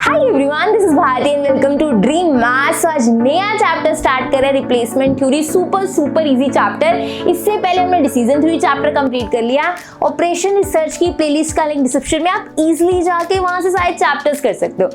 Hi everyone, this is Bharti and welcome to dream maths. आज नया chapter start कर रहे हैं, replacement theory. Super easy chapter. इससे पहले हमने डिसीजन थ्योरी चैप्टर कंप्लीट कर लिया। ऑपरेशन रिसर्च की प्लेलिस्ट का लिंक डिस्क्रिप्शन में, आप इजीली जाके वहां से सारे चैप्टर्स कर सकते हो।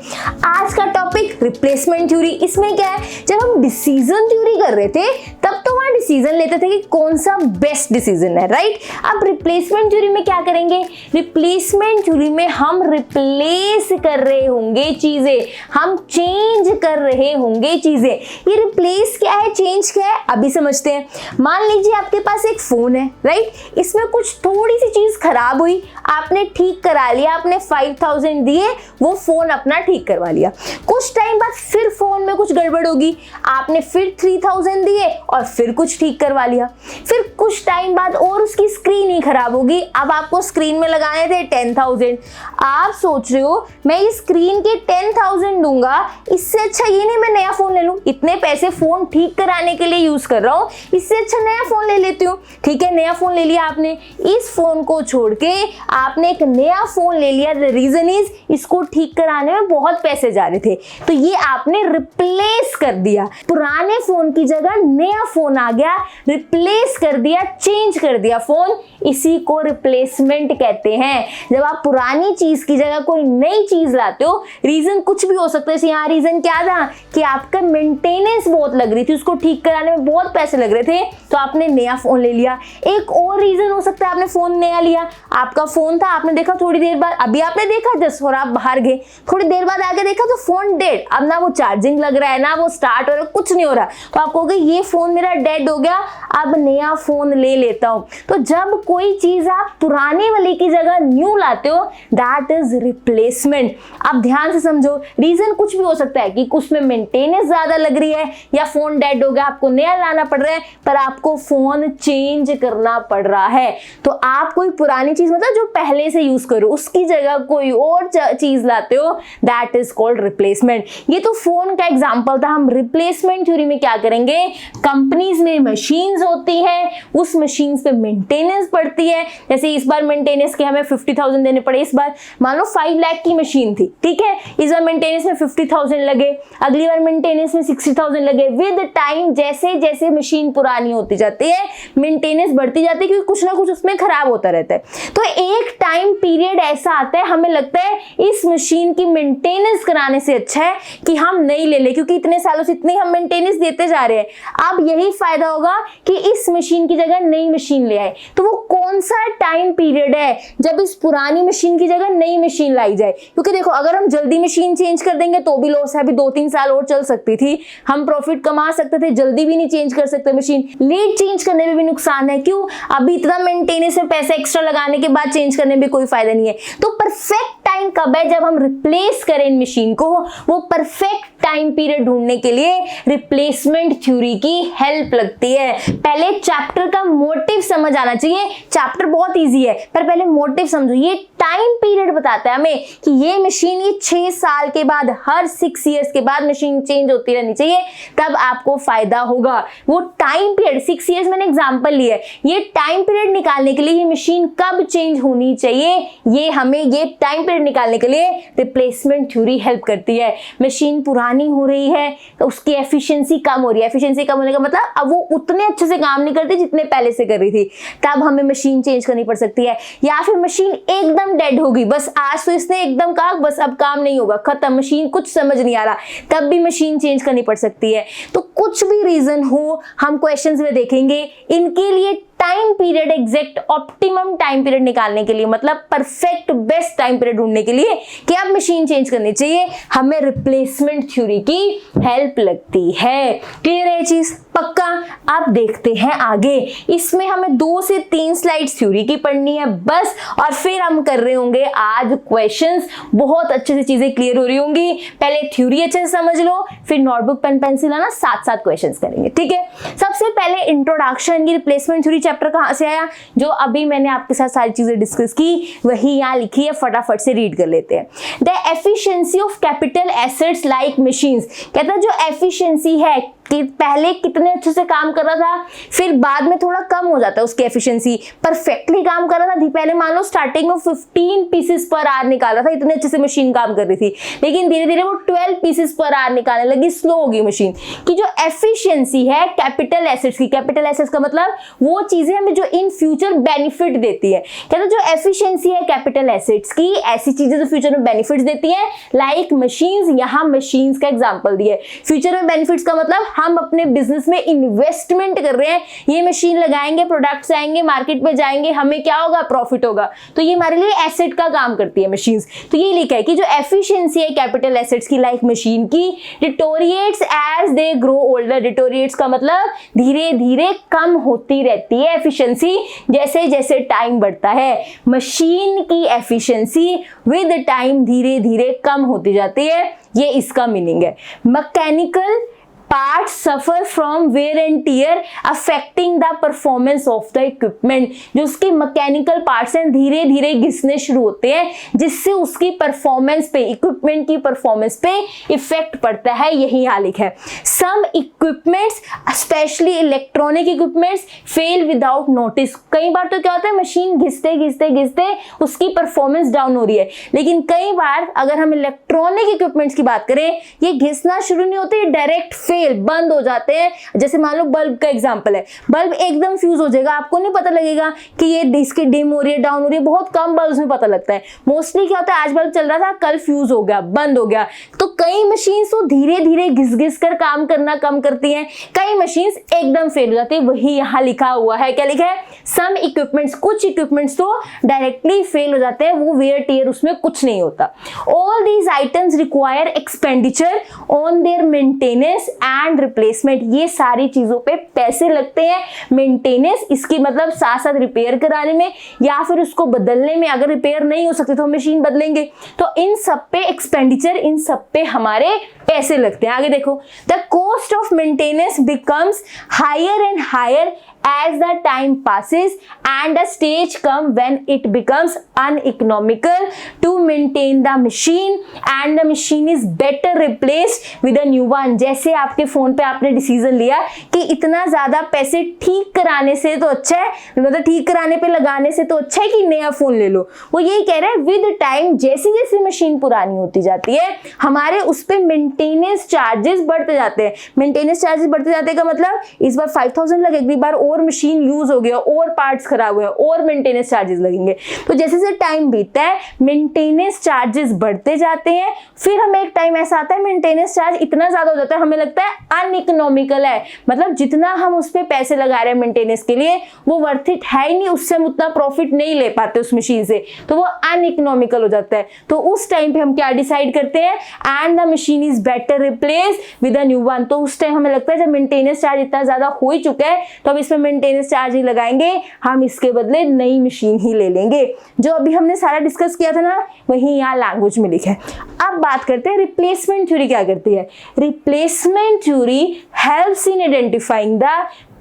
आज का टॉपिक रिप्लेसमेंट थ्योरी। इसमें क्या है, जब हम डिसीजन थ्योरी कर रहे थे तब तो वहां डिसीजन लेते थे कि कौन सा बेस्ट डिसीजन है, राइट। अब रिप्लेसमेंट थ्योरी में क्या करेंगे, रिप्लेसमेंट थ्योरी में हम रिप्लेस कर रहे होंगे चीजें, हम चेंज कर रहे होंगे चीजें। ये रिप्लेस क्या है, चेंज क्या है, अभी समझते हैं। मान लीजिए आपके पास एक फोन है, राइट। इसमें कुछ थोड़ी सी चीज खराब हुई, आपने ठीक करा लिया, आपने 5000 दिए, वो फोन अपना ठीक करवा लिया। कुछ टाइम बाद फिर फोन में कुछ गड़बड़ होगी, आपने फिर 3000 दिए और फिर कुछ ठीक करवा लिया। फिर कुछ टाइम बाद और उसकी स्क्रीन ही खराब होगी, अब आपको स्क्रीन में लगाने थे 10,000। आप सोच रहे हो मैं ये स्क्रीन के 10,000 दूंगा, इससे अच्छा ये नहीं मैं नया फोन ले लूं, इतने पैसे फोन ठीक कराने के लिए यूज कर रहा हूं, इससे अच्छा नया फोन ले लेती हूँ। ठीक है, नया फोन ले लिया आपने, इस फोन को छोड़ के आपने एक नया फोन ले लिया। द रीजन इज इसको ठीक कराने में बहुत पैसे जा रहे थे, तो ये आपने रिप्लेस कर दिया। पुराने फोन की जगह नया फोन आ गया, रिप्लेस कर दिया, चेंज कर दिया फोन। इसी को रिप्लेसमेंट कहते हैं। जब आप पुरानी चीज की जगह कोई नई चीज लाते हो, रीजन कुछ भी हो सकता है। यहाँ रीजन क्या था कि आपका मेंटेनेंस बहुत लग रही थी, उसको ठीक कराने में बहुत पैसे लग रहे थे, तो आपने नया फोन ले लिया। एक और रीजन हो सकता है, आपने फोन नया लिया, आपका फोन था, आपने देखा थोड़ी देर बाद, अभी आपने देखा जस्ट और आप बाहर गए, थोड़ी देर बाद आके देखा तो फोन डेड, अब ना वो चार्जिंग लग रहा है ना वो स्टार्ट हो रहा है, कुछ नहीं हो रहा। तो आप कहोगे ये फोन मेरा डेड हो गया, अब नया फोन ले लेता हूं। तो जब कोई चीज आप पुराने वाले की जगह न्यू लाते हो, दैट इज रिप्लेसमेंट। आप ध्यान से समझो, रीजन कुछ भी हो सकता है कि उसमें मेंटेनेंस ज्यादा लग रही है या फोन डेड हो गया, आपको नया लाना पड़ रहा है, पर आपको फोन चेंज करना पड़ रहा है। तो आप कोई पुरानी चीज मतलब जो पहले से यूज करो उसकी जगह कोई और चीज लाते हो, दैट इज कॉल्ड रिप्लेसमेंट। ये तो फोन का एग्जांपल था। हम रिप्लेसमेंट थ्योरी में क्या करेंगे, कंपनीज में मशीन्स होती है, उस मशीन्स पे मेंटेनेंस पड़ती है। जैसे इस बार मेंटेनेंस के हमें 50,000 देने पड़े, इस बार मान लो 5 लाख की मशीन थी, ठीक है, इस बार मेंटेनेंस में 50,000 लगे, अगली बार मेंटेनेंस में 60,000 लगे। विद टाइम जैसे जैसे मशीन पुरानी होती जाती है, मेंटेनेंस बढ़ती जाती है, क्योंकि कुछ ना कुछ उसमें खराब होता रहता है। तो एक टाइम पीरियड ऐसा आता है, हमें लगता है इस मशीन की मेंटेनेंस कराने से अच्छा है कि हम नई ले ले, क्योंकि इतने सालों से इतनी हम मेंटेनेंस देते जा रहे हैं, अब यही फायदा होगा कि इस मशीन की जगह नई मशीन ले आए। तो वो कौन सा टाइम पीरियड है जब इस पुरानी मशीन की जगह नई मशीन लाई जाए। क्योंकि देखो, अगर हम जल्दी मशीन चेंज कर देंगे तो भी लॉस है, अभी 2-3 साल और चल सकती थी, हम प्रॉफिट कमा सकते थे, जल्दी भी नहीं चेंज कर सकते मशीन। लेट चेंज करने में भी नुकसान है, क्यों, अभी इतना मेंटेनेंस में पैसे एक्स्ट्रा लगाने के बाद चेंज करने में कोई फायदा नहीं है। तो परफेक्ट टाइम कब है, जब हम रिप्लेस करें इन मशीन को। वो परफेक्ट टाइम पीरियड ढूंढने के लिए रिप्लेसमेंट थ्योरी की हेल्प लगती है। पहले चैप्टर का मोटिव समझ आना चाहिए। चैप्टर बहुत इजी है, पर पहले मोटिव समझो। ये टाइम पीरियड बताता है हमें कि ये मशीन ये 6 साल के बाद, हर 6 इयर्स के बाद मशीन चेंज होती रहनी चाहिए, तब आपको फायदा होगा। वो टाइम पीरियड 6 इयर्स मैंने एग्जांपल लिया है, ये टाइम पीरियड निकालने के लिए ये मशीन कब चेंज होनी चाहिए, ये हमें ये टाइम पीरियड निकालने के लिए रिप्लेसमेंट थ्योरी हेल्प करती है। मशीन पुरानी हो रही है तो उसकी एफिशिएंसी कम हो रही है, एफिशिएंसी कम होने का मतलब अब वो उतने अच्छे से काम नहीं करती जितने पहले से कर रही थी, तब हमें मशीन चेंज करनी पड़ सकती है। या फिर मशीन एकदम डेड होगी, बस आज तो इसने एकदम कहा बस अब काम नहीं होगा, खत्म, मशीन कुछ समझ नहीं आ रहा, तब भी मशीन चेंज करनी पड़ सकती है। तो कुछ भी रीजन हो, हम क्वेश्चंस में देखेंगे, इनके लिए time period, exact optimum time period निकालने के लिए, मतलब परफेक्ट बेस्ट टाइम पीरियड ढूंढने के लिए कि अब मशीन चेंज करनी चाहिए, हमें रिप्लेसमेंट थ्योरी की हेल्प लगती है। क्लियर है ये चीज, पक्का। अब देखते हैं आगे, इसमें हमें 2 से 3 स्लाइड्स थ्योरी की पढ़नी है बस, और फिर हम कर रहे होंगे आज क्वेश्चंस। बहुत अच्छे से चीजें क्लियर हो रही होंगी। पहले थ्योरी अच्छे से समझ लो, फिर नोटबुक पेन पेंसिल आना, साथ साथ क्वेश्चंस करेंगे, ठीक है। सबसे पहले इंट्रोडक्शन की रिप्लेसमेंट थ्योरी चैप्टर कहां से आया, जो अभी मैंने आपके साथ सारी चीजें डिस्कस की वही यहाँ लिखी है, फटाफट से रीड कर लेते हैं। The efficiency of capital assets like machines, कहता है जो एफिशिएंसी है कि पहले कितने अच्छे से काम कर रहा था, फिर बाद में थोड़ा कम हो जाता है उसकी एफिशिएंसी। परफेक्टली काम कर रहा था, पहले मान लो स्टार्टिंग में 15 पीसेस पर आवर निकाल रहा था, इतने अच्छे से मशीन काम कर रही थी, लेकिन धीरे धीरे वो 12 पीसेस पर आवर निकालने लगी, स्लो होगी मशीन की। जो एफिशिएंसी है कैपिटल एसेट्स की, कैपिटल एसेट्स का मतलब वो चीजें हमें जो इन फ्यूचर बेनिफिट देती है। कहते जो एफिशिएंसी है कैपिटल एसेट्स की, ऐसी चीजें जो फ्यूचर में बेनिफिट्स देती हैं, लाइक मशीन्स, यहाँ मशीन्स का एग्जांपल दिया है। फ्यूचर में बेनिफिट्स का मतलब हम अपने बिजनेस में इन्वेस्टमेंट कर रहे हैं, ये मशीन लगाएंगे, प्रोडक्ट्स आएंगे, मार्केट में जाएंगे, हमें क्या होगा, प्रॉफिट होगा, तो ये हमारे लिए एसेट का काम करती है मशीन्स। तो ये लिखा है कि जो एफिशिएंसी है कैपिटल एसेट्स की लाइक मशीन की, deteriorates as they grow older. Deteriorates का मतलब धीरे धीरे कम होती रहती है एफिशिएंसी जैसे जैसे टाइम बढ़ता है। मशीन की एफिशिएंसी विद टाइम धीरे धीरे कम होती जाती है, ये इसका मीनिंग है। Mechanical parts suffer from wear and tear affecting the performance of the equipment। जो उसके मैकेनिकल पार्ट्स हैं धीरे धीरे घिसने शुरू होते हैं, जिससे उसकी परफॉर्मेंस पे, इक्विपमेंट की परफॉर्मेंस पे इफेक्ट पड़ता है, यही यहाँ लिखा है। Some equipments specially electronic equipments fail without notice. कई बार तो क्या होता है, मशीन घिसते घिसते घिसते उसकी परफॉर्मेंस डाउन हो रही है, लेकिन कई बार अगर हम इलेक्ट्रॉनिक इक्विपमेंट्स की बात करें, ये घिसना शुरू नहीं होते, डायरेक्ट फेल, बंद हो जाते हैं। जैसे मान लो बल्ब का एग्जांपल है, बल्ब एकदम फ्यूज हो जाएगा, आपको नहीं पता लगेगा कि ये इसकी डिम हो रही है, डाउन हो रही है, बहुत कम बल्ब में पता लगता है। मोस्टली क्या होता है, आज बल्ब चल रहा था, कल फ्यूज हो गया, बंद हो गया। तो कई मशीन्स तो धीरे धीरे घिस घिस कर काम करना कम करती हैं, कई मशीन्स एकदम फेल हो जाती है, वही यहाँ लिखा हुआ है। क्या लिखा है, सम इक्विपमेंट्स, कुछ इक्विपमेंट्स तो डायरेक्टली फेल हो जाते हैं, वो वेयर टियर उसमें कुछ नहीं होता। All these items require expenditure on their maintenance and replacement. ये सारी चीजों पे पैसे लगते हैं। मेंटेनेंस इसकी मतलब साथ साथ रिपेयर कराने में या फिर उसको बदलने में, अगर रिपेयर नहीं हो सकती तो मशीन बदलेंगे, तो इन सब पे एक्सपेंडिचर, इन सब पे हमारे पैसे लगते हैं। आगे देखो, the cost of maintenance becomes higher and higher as the time passes and a stage come when it becomes uneconomical to maintain the machine and the machine is better replaced with a new one। जैसे आपके phone पे आपने decision लिया कि इतना ज्यादा पैसे ठीक कराने से तो अच्छा है, मतलब ठीक कराने पे लगाने से तो अच्छा है कि नया फोन ले लो, वो यही कह रहे हैं विद टाइम जैसे जैसे मशीन पुरानी होती जाती है हमारे उस पे मेंटेनेंस चार्जेस बढ़ते जाते हैं। मेंटेनेंस चार्जेस बढ़ते जाते का मतलब इस बार 5000 लगे, अगली बार और मशीन यूज हो गया, और पार्ट्स खराब हुए, और मेंटेनेंस चार्जेस लगेंगे। तो जैसे जैसे टाइम बीतता है मेंटेनेंस चार्जेस बढ़ते जाते हैं, फिर हमें एक टाइम ऐसा आता है मेंटेनेंस चार्ज इतना ज्यादा हो जाता है हमें लगता है अनइकोनॉमिकल है, मतलब जितना हम उस पर पैसे लगा रहे हैं मेंटेनेंस के लिए वो वर्थ इट है ही नहीं, उससे हम उतना प्रॉफिट नहीं ले पाते उस मशीन से, तो वो अनइकोनॉमिकल हो जाता है। तो उस टाइम पे हम क्या डिसाइड करते हैं, and the machine is better replace with a new one. तो उस टाइम हमें लगता है जब मेंटेनेंस चार्ज इतना ज्यादा हो ही चुका है तो अब इसमें मेंटेनेंस चार्ज ही लगाएंगे, हम इसके बदले नई मशीन ही ले लेंगे। जो अभी हमने सारा डिस्कस किया था ना, वही यहाँ लैंग्वेज में लिखा है। अब बात करते हैं रिप्लेसमेंट थ्योरी क्या करती है। Replacement theory helps in identifying the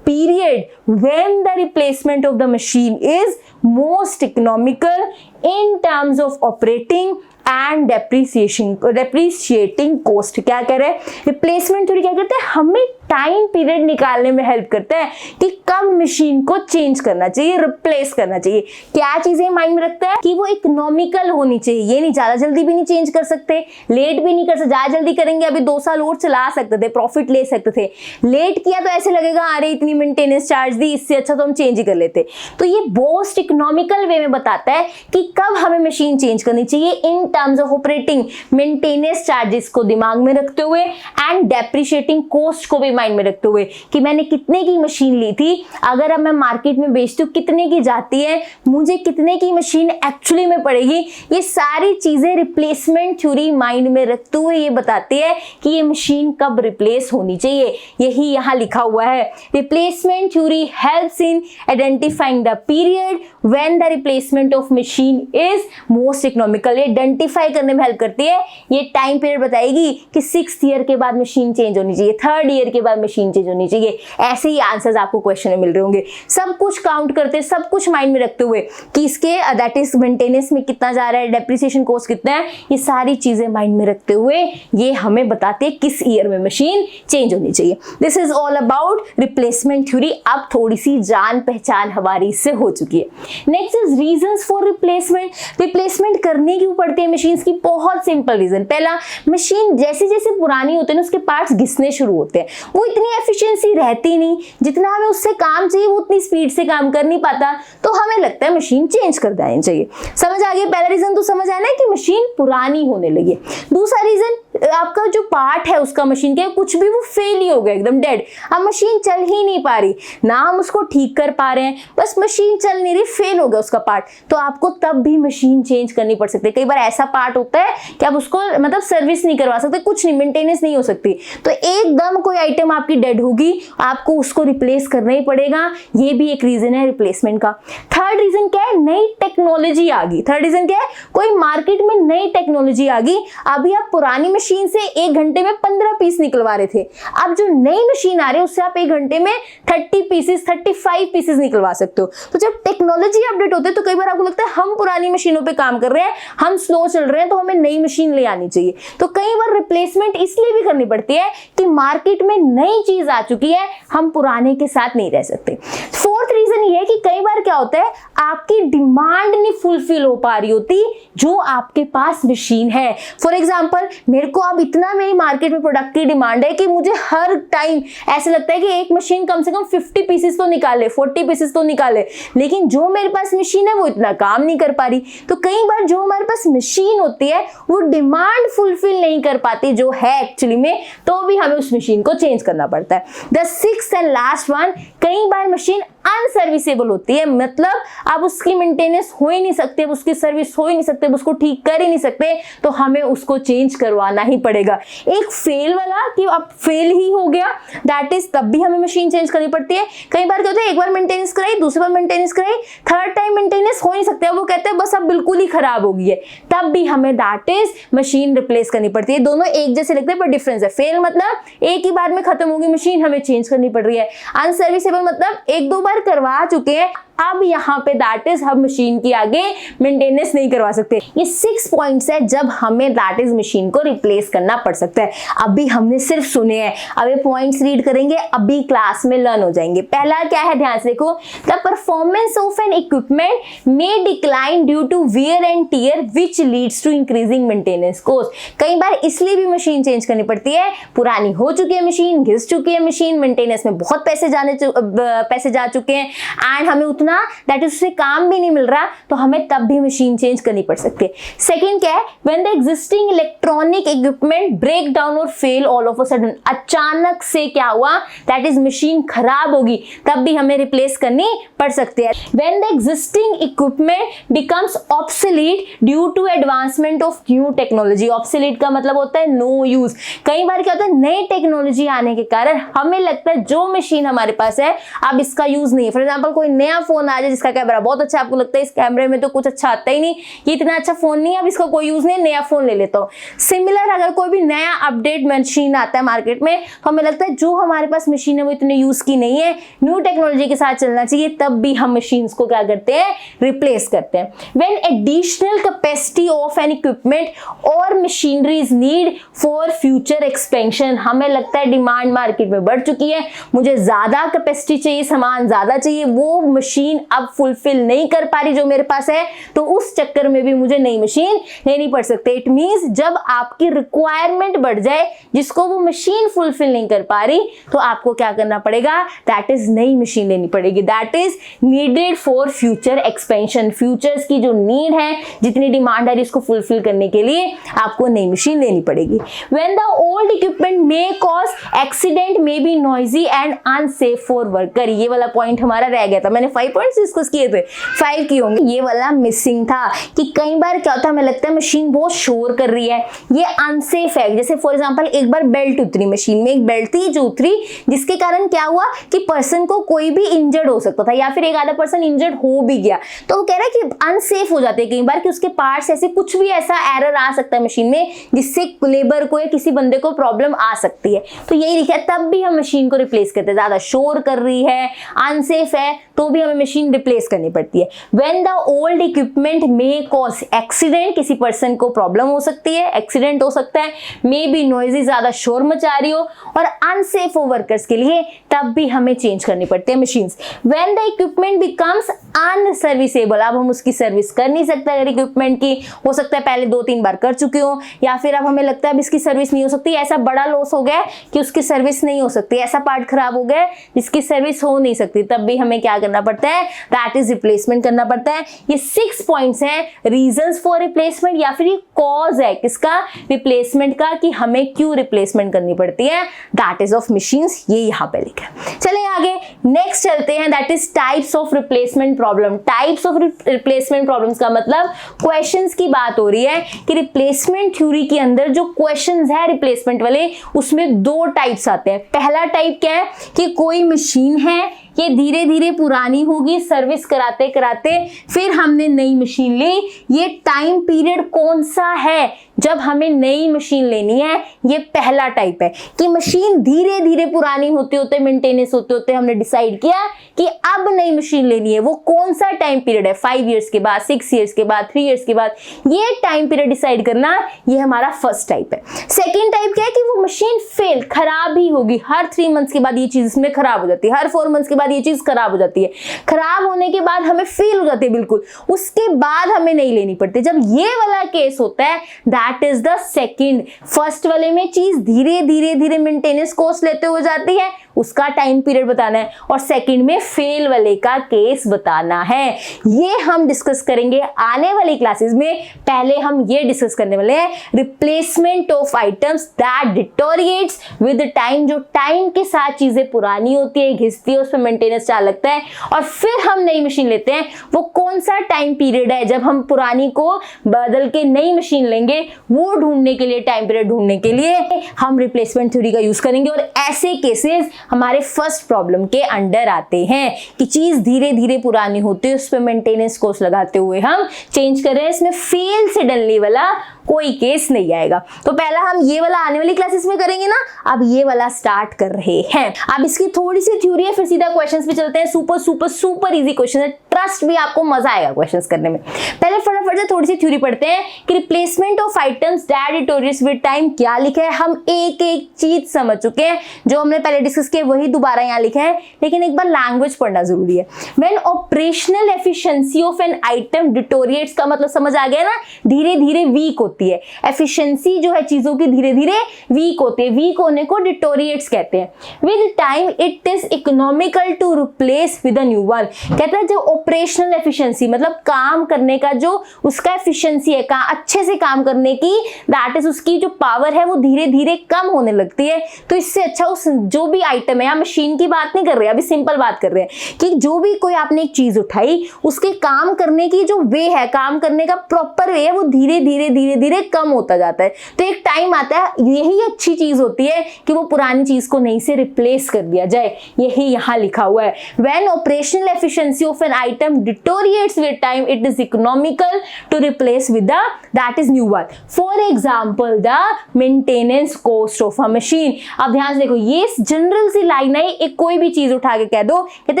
period when the replacement of the machine is most economical in terms of operating and depreciating cost. क्या कह रहे हैं, रिप्लेसमेंट थ्योरी क्या करते हैं, हमें टाइम पीरियड निकालने में हेल्प करता है कि कब मशीन को चेंज करना चाहिए, रिप्लेस करना चाहिए। क्या चीजें माइंड में रखता है कि वो इकोनॉमिकल होनी चाहिए, ये नहीं ज्यादा जल्दी भी नहीं चेंज कर सकते, लेट भी नहीं कर सकते। ज्यादा जल्दी करेंगे अभी 2 साल और चला सकते थे, प्रॉफिट ले सकते थे, लेट किया तो ऐसे लगेगा अरे इतनी मेंटेनेंस चार्ज दी, इससे अच्छा तो हम चेंज ही कर लेते। तो ये मोस्ट इकोनॉमिकल वे में बताता है कि कब हमें मशीन चेंज करनी चाहिए in terms of operating, maintenance charges को दिमाग में रखते हुए एंड डेप्रिशिएटिंग कॉस्ट को भी माइंड में रखते हुए कि मैंने कितने की मशीन ली थी, अगर अब मैं मार्केट में बेचती हूँ कितने की जाती है, मुझे कितने की मशीन एक्चुअली में पड़ेगी। ये सारी चीजें रिप्लेसमेंट थ्योरी माइंड में रखते हुए ये बताती है कि ये मशीन कब रिप्लेस होनी चाहिए, यही यहाँ लिखा हुआ है। Replacement theory helps in identifying the period when the replacement of machine is most economical. ये आइडेंटिफाई करने में हेल्प करती है। ये टाइम पीरियड बताएगी कि 6th ईयर के बाद मशीन चेंज होनी चाहिए, 3rd ईयर के बाद बार मशीन चेंज होनी चाहिए? ऐसे ही आंसर्स आपको क्वेश्चन में मिल रहे होंगे। सब कुछ काउंट करते, सब कुछ माइंड में रखते हुए कि इसके दैट इज मेंटेनेंस में कितना जा रहा है, डेप्रिसिएशन कॉस्ट कितना है, ये सारी चीजें माइंड में रखते हुए ये हमें बताते हैं किस ईयर में मशीन चेंज होनी चाहिए। This is all about replacement theory. अब थोड़ी सी जान पहचान हमारी इससे हो चुकी है। Next is reasons for replacement. Replacement करने क्यों पड़ती है मशीन्स की? बहुत सिंपल रीजन। पहला, मशीन जैसे जैसे पुरानी होते हैं उसके पार्ट्स घिसने शुरू होते हैं, वो इतनी एफिशिएंसी रहती नहीं, जितना हमें उससे काम चाहिए वो उतनी स्पीड से काम कर नहीं पाता, तो हमें लगता है मशीन चेंज कर देनी चाहिए। समझ आ गया? पहला रीजन तो समझ आया ना कि मशीन पुरानी होने लगी। दूसरा रीजन, आपका जो पार्ट है उसका मशीन के कुछ भी वो फेल ही हो गया, एकदम डेड। अब मशीन चल ही नहीं पा रही, ना हम उसको ठीक कर पा रहे हैं, बस मशीन चल नहीं रही, फेल हो गया उसका पार्ट, तो आपको तब भी मशीन चेंज करनी पड़ सकती है। कई बार ऐसा पार्ट होता है कि आप उसको मतलब सर्विस नहीं करवा सकते, कुछ नहीं, मेंटेनेंस नहीं हो सकती, तो एकदम कोई आइटम आपकी डेड होगी, आपको उसको रिप्लेस करना ही पड़ेगा। ये भी एक रीजन है रिप्लेसमेंट का। थर्ड रीजन क्या है? नई टेक्नोलॉजी आ गई। थर्ड रीजन क्या है? कोई मार्केट में नई टेक्नोलॉजी आ गई। अभी आप पुरानी मशीन से 1 घंटे में 15 पीस निकलवा रहे थे, अब जो नई मशीन आ रही है उससे आप 1 घंटे में 30 पीसेस 35 पीसेस निकलवा सकते हो। तो जब टेक्नोलॉजी अपडेट होते है तो कई बार आपको लगता है हम पुरानी मशीनों पे काम कर रहे हैं, हम स्लो चल रहे हैं, तो हमें नई मशीन ले आनी चाहिए। तो कई बार रिप्लेसमेंट इसलिए भी करनी पड़ती है कि मार्केट में नई चीज आ चुकी है, हम पुराने के साथ नहीं रह सकते। फोर्थ रीजन ये है कि कई बार क्या होता है, आपकी डिमांड नहीं फुलफिल हो पा रही होती जो आपके पास मशीन है। फॉर एग्जाम्पल, मेरे को अब इतना मेरी मार्केट में प्रोडक्ट की डिमांड है कि मुझे हर टाइम ऐसे लगता है कि एक मशीन कम से कम 50 पीसेस तो निकाले, 40 पीसेस तो निकाले, लेकिन जो मेरे पास मशीन है वो इतना काम नहीं कर पा रही। तो कई बार जो हमारे पास मशीन होती है वो डिमांड फुलफिल नहीं कर पाती जो है एक्चुअली में, तो भी हमें उस मशीन को चेंज करना पड़ता है। The sixth and last one, कई बार मशीन अनसर्विसेबल होती है, मतलब आप उसकी मेंटेनेंस हो ही नहीं सकते, उसकी सर्विस हो ही नहीं सकते, उसको ठीक कर ही नहीं सकते, तो हमें उसको चेंज करवाना ही पड़ेगा। एक फेल वाला कि अब फेल ही हो गया, दैट इज तब भी हमें मशीन चेंज करनी पड़ती है। कई बार क्या होता है, एक बार मेंटेनेंस कराई, दूसरी बार मेंटेनेंस कराई, थर्ड टाइम मेंटेनेंस हो नहीं सकता, वो कहते हैं बस अब बिल्कुल ही खराब हो गई है, तब भी हमें दैट इज मशीन रिप्लेस करनी पड़ती है। दोनों एक जैसे लगते हैं पर डिफरेंस है। फेल मतलब एक ही बार में खत्म होगी मशीन, हमें चेंज करनी पड़ रही है। अनसर्विसेबल मतलब 1-2 बार करवा चुके हैं, अब यहाँ पे दैट इज हम मशीन की आगे मेंटेनेंस नहीं करवा सकते। ये 6 पॉइंट्स है जब हमें दैट इज मशीन को रिप्लेस करना पड़ सकता है। अभी हमने सिर्फ सुने हैं, अब ये पॉइंट्स रीड करेंगे, अभी क्लास में लर्न हो जाएंगे। पहला क्या है, ध्यान से देखो, the performance of an equipment may decline due to wear and tear which leads to increasing maintenance cost. कई बार इसलिए भी मशीन चेंज करनी पड़ती है, पुरानी हो चुकी है मशीन, घिस चुकी है मशीन, मेंटेनेंस में बहुत पैसे जा चुके हैं एंड हमें उतना दैट इज उससे काम भी नहीं मिल रहा, तो हमें तब भी मशीन चेंज करनी पड़ सकती है। सेकंड क्या है, when the existing electronic equipment break down और fail all of a sudden, अचानक से क्या हुआ, दैट इज मशीन खराब होगी, तब भी हमें रिप्लेस करनी पड़ सकती है। When the existing equipment becomes obsolete due to advancement of new technology. Obsolete का मतलब होता है नो यूज। कई बार क्या होता है, नई टेक्नोलॉजी आने के कारण हमें लगता है जो मशीन हमारे पास है अब इसका यूज नहीं है। फॉर एग्जाम्पल, कोई नया फोन आ जाए जिसका कैमरा बहुत अच्छा, आपको लगता है इस कैमरे में तो कुछ अच्छा आता ही नहीं, ये इतना अच्छा फोन नहीं है, अब इसका कोई यूज नहीं, नया फोन ले लेता हूँ। सिमिलर अगर कोई भी नया अपडेट मशीन आता है मार्केट में, तो हमें लगता है जो हमारे पास मशीन है वो इतने यूज की नहीं है, न्यू टेक्नोलॉजी के साथ चलना चाहिए, तब भी हम मशीन को क्या करते हैं, रिप्लेस करते हैं। When additional capacity of an equipment और machinery is need for future expansion, हमें लगता है डिमांड मार्केट में बढ़ चुकी है, मुझे ज्यादा कैपेसिटी चाहिए, सामान ज्यादा चाहिए, वो मशीन अब फुलफिल नहीं कर पा रही जो मेरे पास है, तो उस चक्कर में भी मुझे नई मशीन लेनी पड़ सकती है। इट मींस जब आपकी रिक्वायरमेंट बढ़ जाए जिसको वो मशीन फुलफिल नहीं कर पा रही, तो आपको क्या करना पड़ेगा, दैट इज नई मशीन लेनी पड़ेगी, that is needed for future expansion. Futures की जो नीड है, जितनी डिमांड है इसको फुलफिल करने के लिए आपको नई मशीन लेनी पड़ेगी। When the old equipment may cause accident, may be noisy and unsafe for worker, ये वाला पॉइंट हमारा रह गया था, मैंने 5 पॉइंट्स डिस्कस किए थे, 5 किए होंगे। ये वाला मिसिंग था कि कई बार क्या होता है, हमें लगता है मशीन बहुत शोर कर रही है, ये अनसेफ है। जैसे फॉर एग्जांपल एक बार बेल्ट उतरी, मशीन में एक बेल्ट थी जो उतरी, जिसके कारण क्या हुआ कि पर्सन को कोई भी इंजर्ड हो सकता था या फिर एक आधा पर्सन इंजर्ड हो भी गया। तो वो कह रहा है कि अनसेफ हो जाते हैं कई बार, कि उसके पार्ट्स ऐसे कुछ भी ऐसा एरर आ सकता है मशीन में जिससे लेबर को या किसी बंदे को प्रॉब्लम आ सकती है। तो यही लिखा है, तब भी हम मशीन को रिप्लेस करते हैं। ज्यादा शोर कर रही है, अनसेफ है, तो भी हमें मशीन रिप्लेस करनी पड़ती है। When the old equipment may cause accident, किसी पर्सन को प्रॉब्लम हो सकती है, एक्सीडेंट हो सकता है, मे बी नॉइजी, ज्यादा शोर मचा रही हो और अनसेफ हो वर्कर्स के लिए, तब भी हमें चेंज करनी पड़ती है machines. When the equipment becomes unserviceable, अब हम उसकी सर्विस कर नहीं सकते। अगर इक्विपमेंट की हो सकता है पहले 2-3 बार कर चुके हो, या फिर अब हमें लगता है अब इसकी सर्विस नहीं हो सकती, ऐसा बड़ा लॉस हो गया कि उसकी सर्विस नहीं हो सकती, ऐसा पार्ट खराब हो गया जिसकी सर्विस हो नहीं सकती, तब भी हमें क्या करना पड़ता है, दैट इज रिप्लेसमेंट करना पड़ता है। ये 6 पॉइंट्स हैं रीजंस फॉर रिप्लेसमेंट, या फिर ये कॉज है किसका, रिप्लेसमेंट का, कि हमें क्यों रिप्लेसमेंट करनी पड़ती है, दैट इज ऑफ मशीन्स। ये यहाँ पे लिखा है। चलिए आगे नेक्स्ट चलते हैं, that is types of replacement problem. Types of replacement problems का मतलब क्वेश्चंस की बात हो रही है कि रिप्लेसमेंट थ्योरी के अंदर जो क्वेश्चंस है रिप्लेसमेंट वाले, उसमें 2 टाइप्स आते हैं। पहला टाइप क्या है कि कोई मशीन है, ये धीरे धीरे पुरानी होगी, सर्विस कराते कराते फिर हमने नई मशीन ली। ये टाइम पीरियड कौन सा है जब हमें नई मशीन लेनी है, ये पहला टाइप है कि मशीन धीरे धीरे पुरानी होते होते, मेंटेनेंस होते होते हमने डिसाइड किया कि अब नई मशीन लेनी है। वो कौन सा टाइम पीरियड है, 5 इयर्स के बाद, 6 इयर्स के बाद, 3 इयर्स के बाद, ये टाइम पीरियड डिसाइड करना, ये हमारा फर्स्ट टाइप है। सेकेंड टाइप क्या है कि वो मशीन फेल, खराब ही होगी, हर 3 मंथ्स के बाद ये चीज इसमें खराब हो जाती है, हर 4 मंथ्स के बाद ये चीज खराब हो जाती है। खराब होने के बाद हमें फील हो जाती है बिल्कुल, उसके बाद हमें नहीं लेनी पड़ती। जब ये वाला केस होता है, that is the second. First वाले में चीज धीरे धीरे धीरे मेंटेनेंस कॉस्ट लेते हुए जाती है, उसका टाइम पीरियड बताना है, और सेकंड में फेल वाले का केस बताना है। ये हम डिस्कस करेंगे आने वाली क्लासेस में। पहले हम ये डिस्कस करने वाले हैं replacement of items that डिटोरिएट्स with time, जो टाइम के साथ चीजें पुरानी होती है, घिसती है, उस पर मेंटेनेंस चार्ज लगता है, और फिर हम नई मशीन लेते हैं। वो कौन सा टाइम पीरियड है जब हम पुरानी को बदल के नई मशीन लेंगे, वो ढूंढने के लिए, टाइम पीरियड ढूंढने के लिए हम रिप्लेसमेंट थ्योरी का यूज करेंगे। और ऐसे केसेस हमारे फर्स्ट प्रॉब्लम के अंडर आते हैं कि चीज धीरे धीरे पुरानी होती है, उस पर मेंटेनेंस कॉस्ट लगाते हुए हम चेंज कर रहे हैं। इसमें फेल सडनली वाला कोई केस नहीं आएगा। तो पहला हम ये वाला आने वाली क्लासेस में करेंगे ना, अब ये वाला स्टार्ट कर रहे हैं। अब इसकी थोड़ी सी थ्योरी है, फिर सीधा क्वेश्चंस पे चलते हैं। Super super super easy question है, ट्रस्ट भी, आपको मजा आएगा क्वेश्चंस करने में। पहले फटाफट से थोड़ी सी थ्योरी पढ़ते हैं कि replacement of items that डिटोरिएट्स with time क्या लिखा है। हम एक एक चीज समझ चुके हैं, जो हमने पहले डिस्कस किया वही दोबारा यहाँ लिखा है, लेकिन एक बार लैंग्वेज पढ़ना जरूरी है। When operational efficiency of an item डिटोरिएट्स का मतलब समझ आ गया ना, धीरे धीरे वीक होती है। एफिशिएंसी जो है चीजों की धीरे धीरे वीक होती है, वीक होने को डिटोरिएट्स कहते हैं। With time it is economical to replace with a new one. कहता है जो ऑपरेशनल एफिशिएंसी मतलब काम करने का जो उसका एफिशिएंसी है, अच्छे से काम करने की, दैट इज उसकी जो पावर है वो धीरे धीरे कम होने लगती है। तो इससे अच्छा उस जो भी आइटम है, मशीन की बात नहीं कर रहे, अभी सिंपल बात कर रहे हैं कि जो भी कोई आपने एक चीज उठाई, उसके काम करने की जो वे है, काम करने का प्रॉपर वे है, वो धीरे धीरे धीरे धीरे कम होता जाता है। तो एक टाइम आता है, यही अच्छी चीज होती है कि वो पुरानी चीज को नई से रिप्लेस कर दिया जाए। यही यहाँ लिखा हुआ है, when operational efficiency of an item deteriorates with time it is economical to replace with the that is new one. For example the maintenance cost of a machine. अब ध्यान से देखो, ये जनरल सी लाइन है, एक कोई भी चीज उठा के कह दो, कहते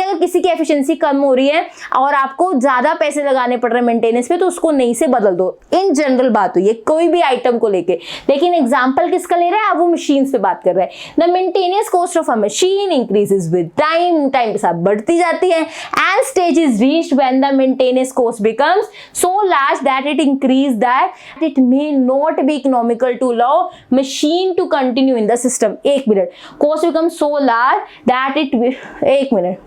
हैं अगर किसी की एफिशिएंसी कम हो रही है और आपको ज्यादा पैसे लगाने पड़ रहे हैं मेंटेनेंस पे, तो उसको नई से बदल दो। इन जनरल बात हुई है कोई भी आइटम को लेके, लेकिन एग्जांपल किसका ले रहा है, अब वो मशीन्स पे बात कर रहा है। The maintenance cost of a machine increases with time, time के साथ बढ़ती जाती है। And stage is reached when the maintenance cost becomes so large that it increase that it may not be economical to allow machine to continue in the system. एक मिनट, cost becomes so large that it, एक मिनट,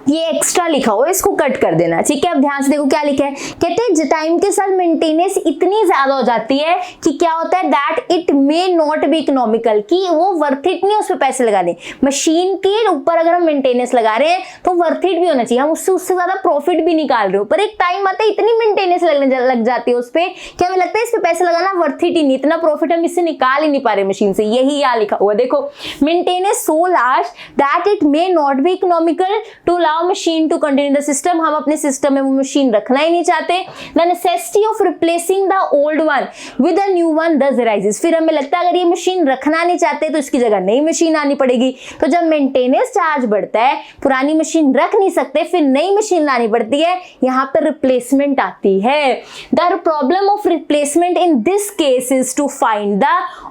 ये extra लिखा हुआ है, इसको cut कर देना, ठीक है। अब ध्यान से देखो क्या लिखा है, कहते हैं टाइम के साथ मेंटेनेंस इतनी ज्यादा हो जाती है कि क्या होता है, that it may not be economical, कि वो वर्थ इट नहीं उस पर पैसे लगाने। मशीन के ऊपर अगर हम मेंटेनेंस लगा रहे हैं तो वर्थ इट भी होना चाहिए, हम उससे ज्यादा प्रॉफिट भी निकाल रहे हो, पर एक टाइम आता है इतनी मेंटेनेंस लग जाती है उस पर कि हमें लगता है इस पर पैसे लगाना वर्थ इट ही नहीं, इतना प्रॉफिट हम इससे निकाल ही नहीं पा रहे मशीन से। यही यहाँ लिखा हुआ देखो, maintenance so large that it may not be economical to allow machine to continue the system, हम अपने सिस्टम में वो मशीन रखना ही नहीं चाहते। The necessity of replacing the old one with a new one दस अराइजेस, फिर हमें लगता है अगर ये मशीन रखना नहीं चाहते तो इसकी जगह नई मशीन आनी पड़ेगी। तो जब मेंटेनेंस चार्ज बढ़ता है, पुरानी मशीन रख नहीं सकते, फिर नई मशीन लानी पड़ती है, यहाँ पर रिप्लेसमेंट आती है। The problem of replacement in this case is to find the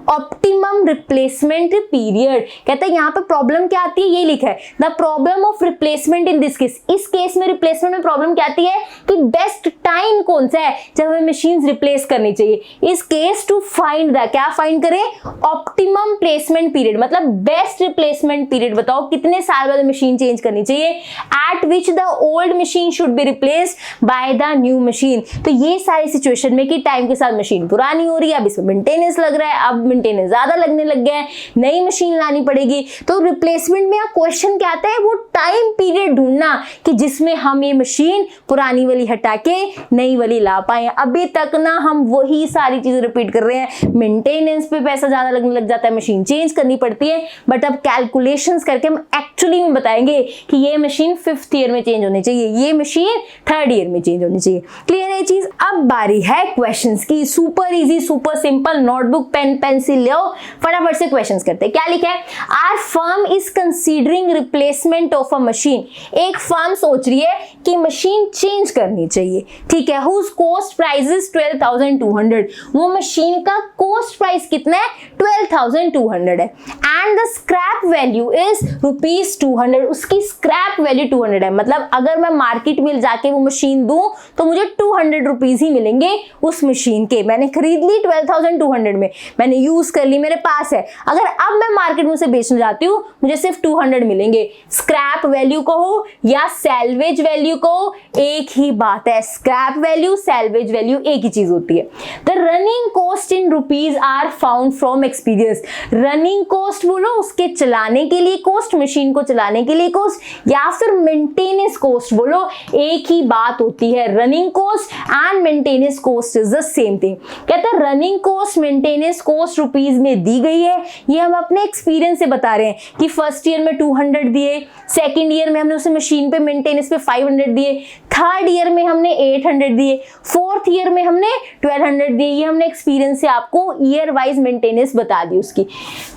optimum replacement period. कहते हैं यहाँ पे प्रॉब्लम क्या आती है, ये लिखा है, the problem of replacement in this case, इस केस में रिप्लेसमेंट में प्रॉब्लम क्या आती है कि बेस्ट टाइम कौन सा है जब हमें मशीन रिप्लेस करनी चाहिए। इस केस टू फाइंड द, क्या फाइंड करें, ऑप्टिमम प्लेसमेंट पीरियड, मतलब बेस्ट रिप्लेसमेंट पीरियड बताओ कितने साल बाद मशीन चेंज करनी चाहिए, eight which the old machine should be replaced by the new machine. तो ये सारी सिचुएशन में कि टाइम के साथ मशीन पुरानी हो रही है, अब इसमें मेंटेनेंस लग रहा है, अब मेंटेनेंस ज्यादा लगने लग गया है, नई मशीन लानी पड़ेगी। तो रिप्लेसमेंट में क्वेश्चन क्या आता है, वो टाइम पीरियड ढूंढना कि जिसमें हम ये मशीन पुरानी वाली हटा के नई वाली ला पाए। अभी तक ना हम वही सारी चीजें रिपीट कर रहे हैं, मेंटेनेंस पे पैसा ज्यादा लगने लग जाता है, मशीन चेंज करनी पड़ती है, बट अब कैलकुलेशंस करके हम एक्चुअली में बताएंगे कि ये मशीन 5th ईयर में चेंज होनी चाहिए, ये मशीन 3rd ईयर में चेंज होनी चाहिए। क्लियर है ये चीज। अब बारी है क्वेश्चंस की, super easy super simple, notebook pen pencil लो, फटाफट से क्वेश्चंस करते हैं। क्या लिखा है, our firm is considering replacement of a machine, एक फर्म सोच रही है कि मशीन चेंज करनी चाहिए, ठीक है, हुज कॉस्ट प्राइस इज 12,200, वो मशीन का कॉस्ट प्राइस कितना है 12,200 है, and the scrap value is ₹200, उसकी स्क्रैप वैल्यू 200 है, मतलब अगर मैं मार्केट में जाके वो मशीन दूं तो मुझे 200 रुपीज ही मिलेंगे उस मशीन के। मैंने खरीद ली 12,200 में, मैंने यूज कर ली, मेरे पास है, अगर अब मैं मार्केट में उसे बेचने जाती हूँ मुझे सिर्फ 200 मिलेंगे। स्क्रैप वैल्यू कहो या सैल्वेज वैल्यू कहो, एक ही बात है, स्क्रैप वैल्यू सैल्वेज वैल्यू एक ही चीज होती है। The running cost in rupees are found from experience, running cost बोलो उसके चलाने के लिए कॉस्ट, मशीन को चलाने के लिए कॉस्ट, या फिर मेंटेनेंस कॉस्ट बोलो, एक ही बात होती है, running cost and maintenance cost is the same thing. कहते हैं running cost maintenance cost rupees में दी गई है, ये हम अपने एक्सपीरियंस से बता रहे हैं कि फर्स्ट ईयर में 200 दिए, सेकंड ईयर में हमने उसे मशीन पे मेंटेनेंस पे 500 दिए, थर्ड ईयर में हमने 800 दिए, फोर्थ ईयर में हमने 1200 दिए, ये हमने एक्सपीरियंस से आपको ईयर वाइज मेंटेनेंस बता दी उसकी।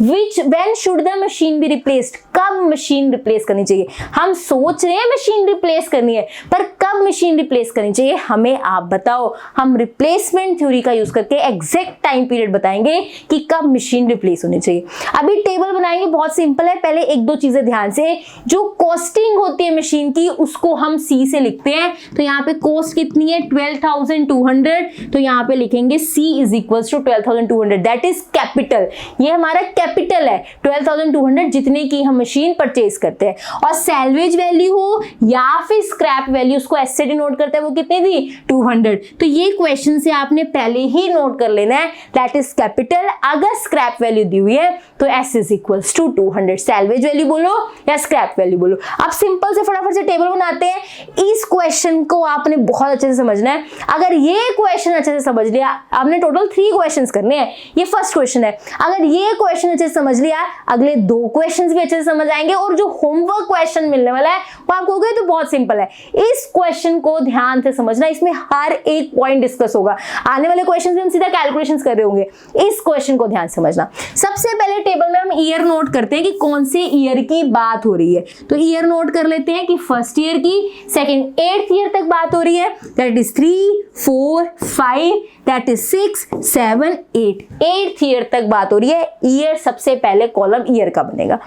विच when should the machine be replaced, कब मशीन रिप्लेस करनी चाहिए, हम सोच रहे हैं मशीन रिप्लेस करनी है, पर कब मशीन रिप्लेस करनी चाहिए हमें आप बताओ। हम रिप्लेसमेंट थ्योरी का यूज करके एग्जैक्ट टाइम पीरियड बताएंगे कि कब मशीन रिप्लेस होनी चाहिए। अभी टेबल बनाएंगे, बहुत सिंपल है, पहले एक दो चीजें ध्यान से, जो कॉस्टिंग होती है मशीन की उसको हम सी से लिखते हैं, तो यहाँ पे कॉस्ट कितनी है 12,200, तो यहाँ पे लिखेंगे C is equal to 12,200, that is capital, ये हमारा कैपिटल है 12,200 जितने की हम मशीन परचेज करते हैं। और सैल्वेज वैल्यू हो या फिर स्क्रैप वैल्यू उसको ऐसे डिनोट करते हैं, वो कितनी थी 200, तो ये क्वेश्चन से आपने पहले ही नोट कर लेना है, दैट इज कैपिटल। अगर स्क्रैप वैल्यू दी हुई है तो S is equal to 200, salvage value बोलो या स्क्रैप वैल्यू बोलो। अब सिंपल से फटाफट से टेबल बनाते हैं। इस क्वेश्चन को आपने बहुत अच्छे से समझना है, अगर ये क्वेश्चन अच्छे से समझ लिया, आपने टोटल 3 क्वेश्चंस करने हैं, ये फर्स्ट क्वेश्चन है, अगर ये क्वेश्चन अच्छे से समझ लिया अगले 2 क्वेश्चंस भी अच्छे से समझ आएंगे, और जो होमवर्क क्वेश्चन मिलने वाला है वो आप कहोगे तो बहुत सिंपल है। इस क्वेश्चन को ध्यान से समझना, इसमें हर एक पॉइंट डिस्कस होगा, आने वाले क्वेश्चन में हम सीधा कैलकुलेशंस कर रहे होंगे, इस क्वेश्चन को ध्यान से समझना। सबसे पहले टेबल में हम ईयर नोट करते हैं कि कौन से ईयर की बात हो रही है, तो ईयर नोट कर लेते हैं कि फर्स्ट ईयर की, सेकंड 8th ईयर तक बात हो रही है, that is 3 4 5, that is 6 7 8, 8th year तक बात हो रही है। ईयर सबसे पहले कॉलम ईयर का बनेगा।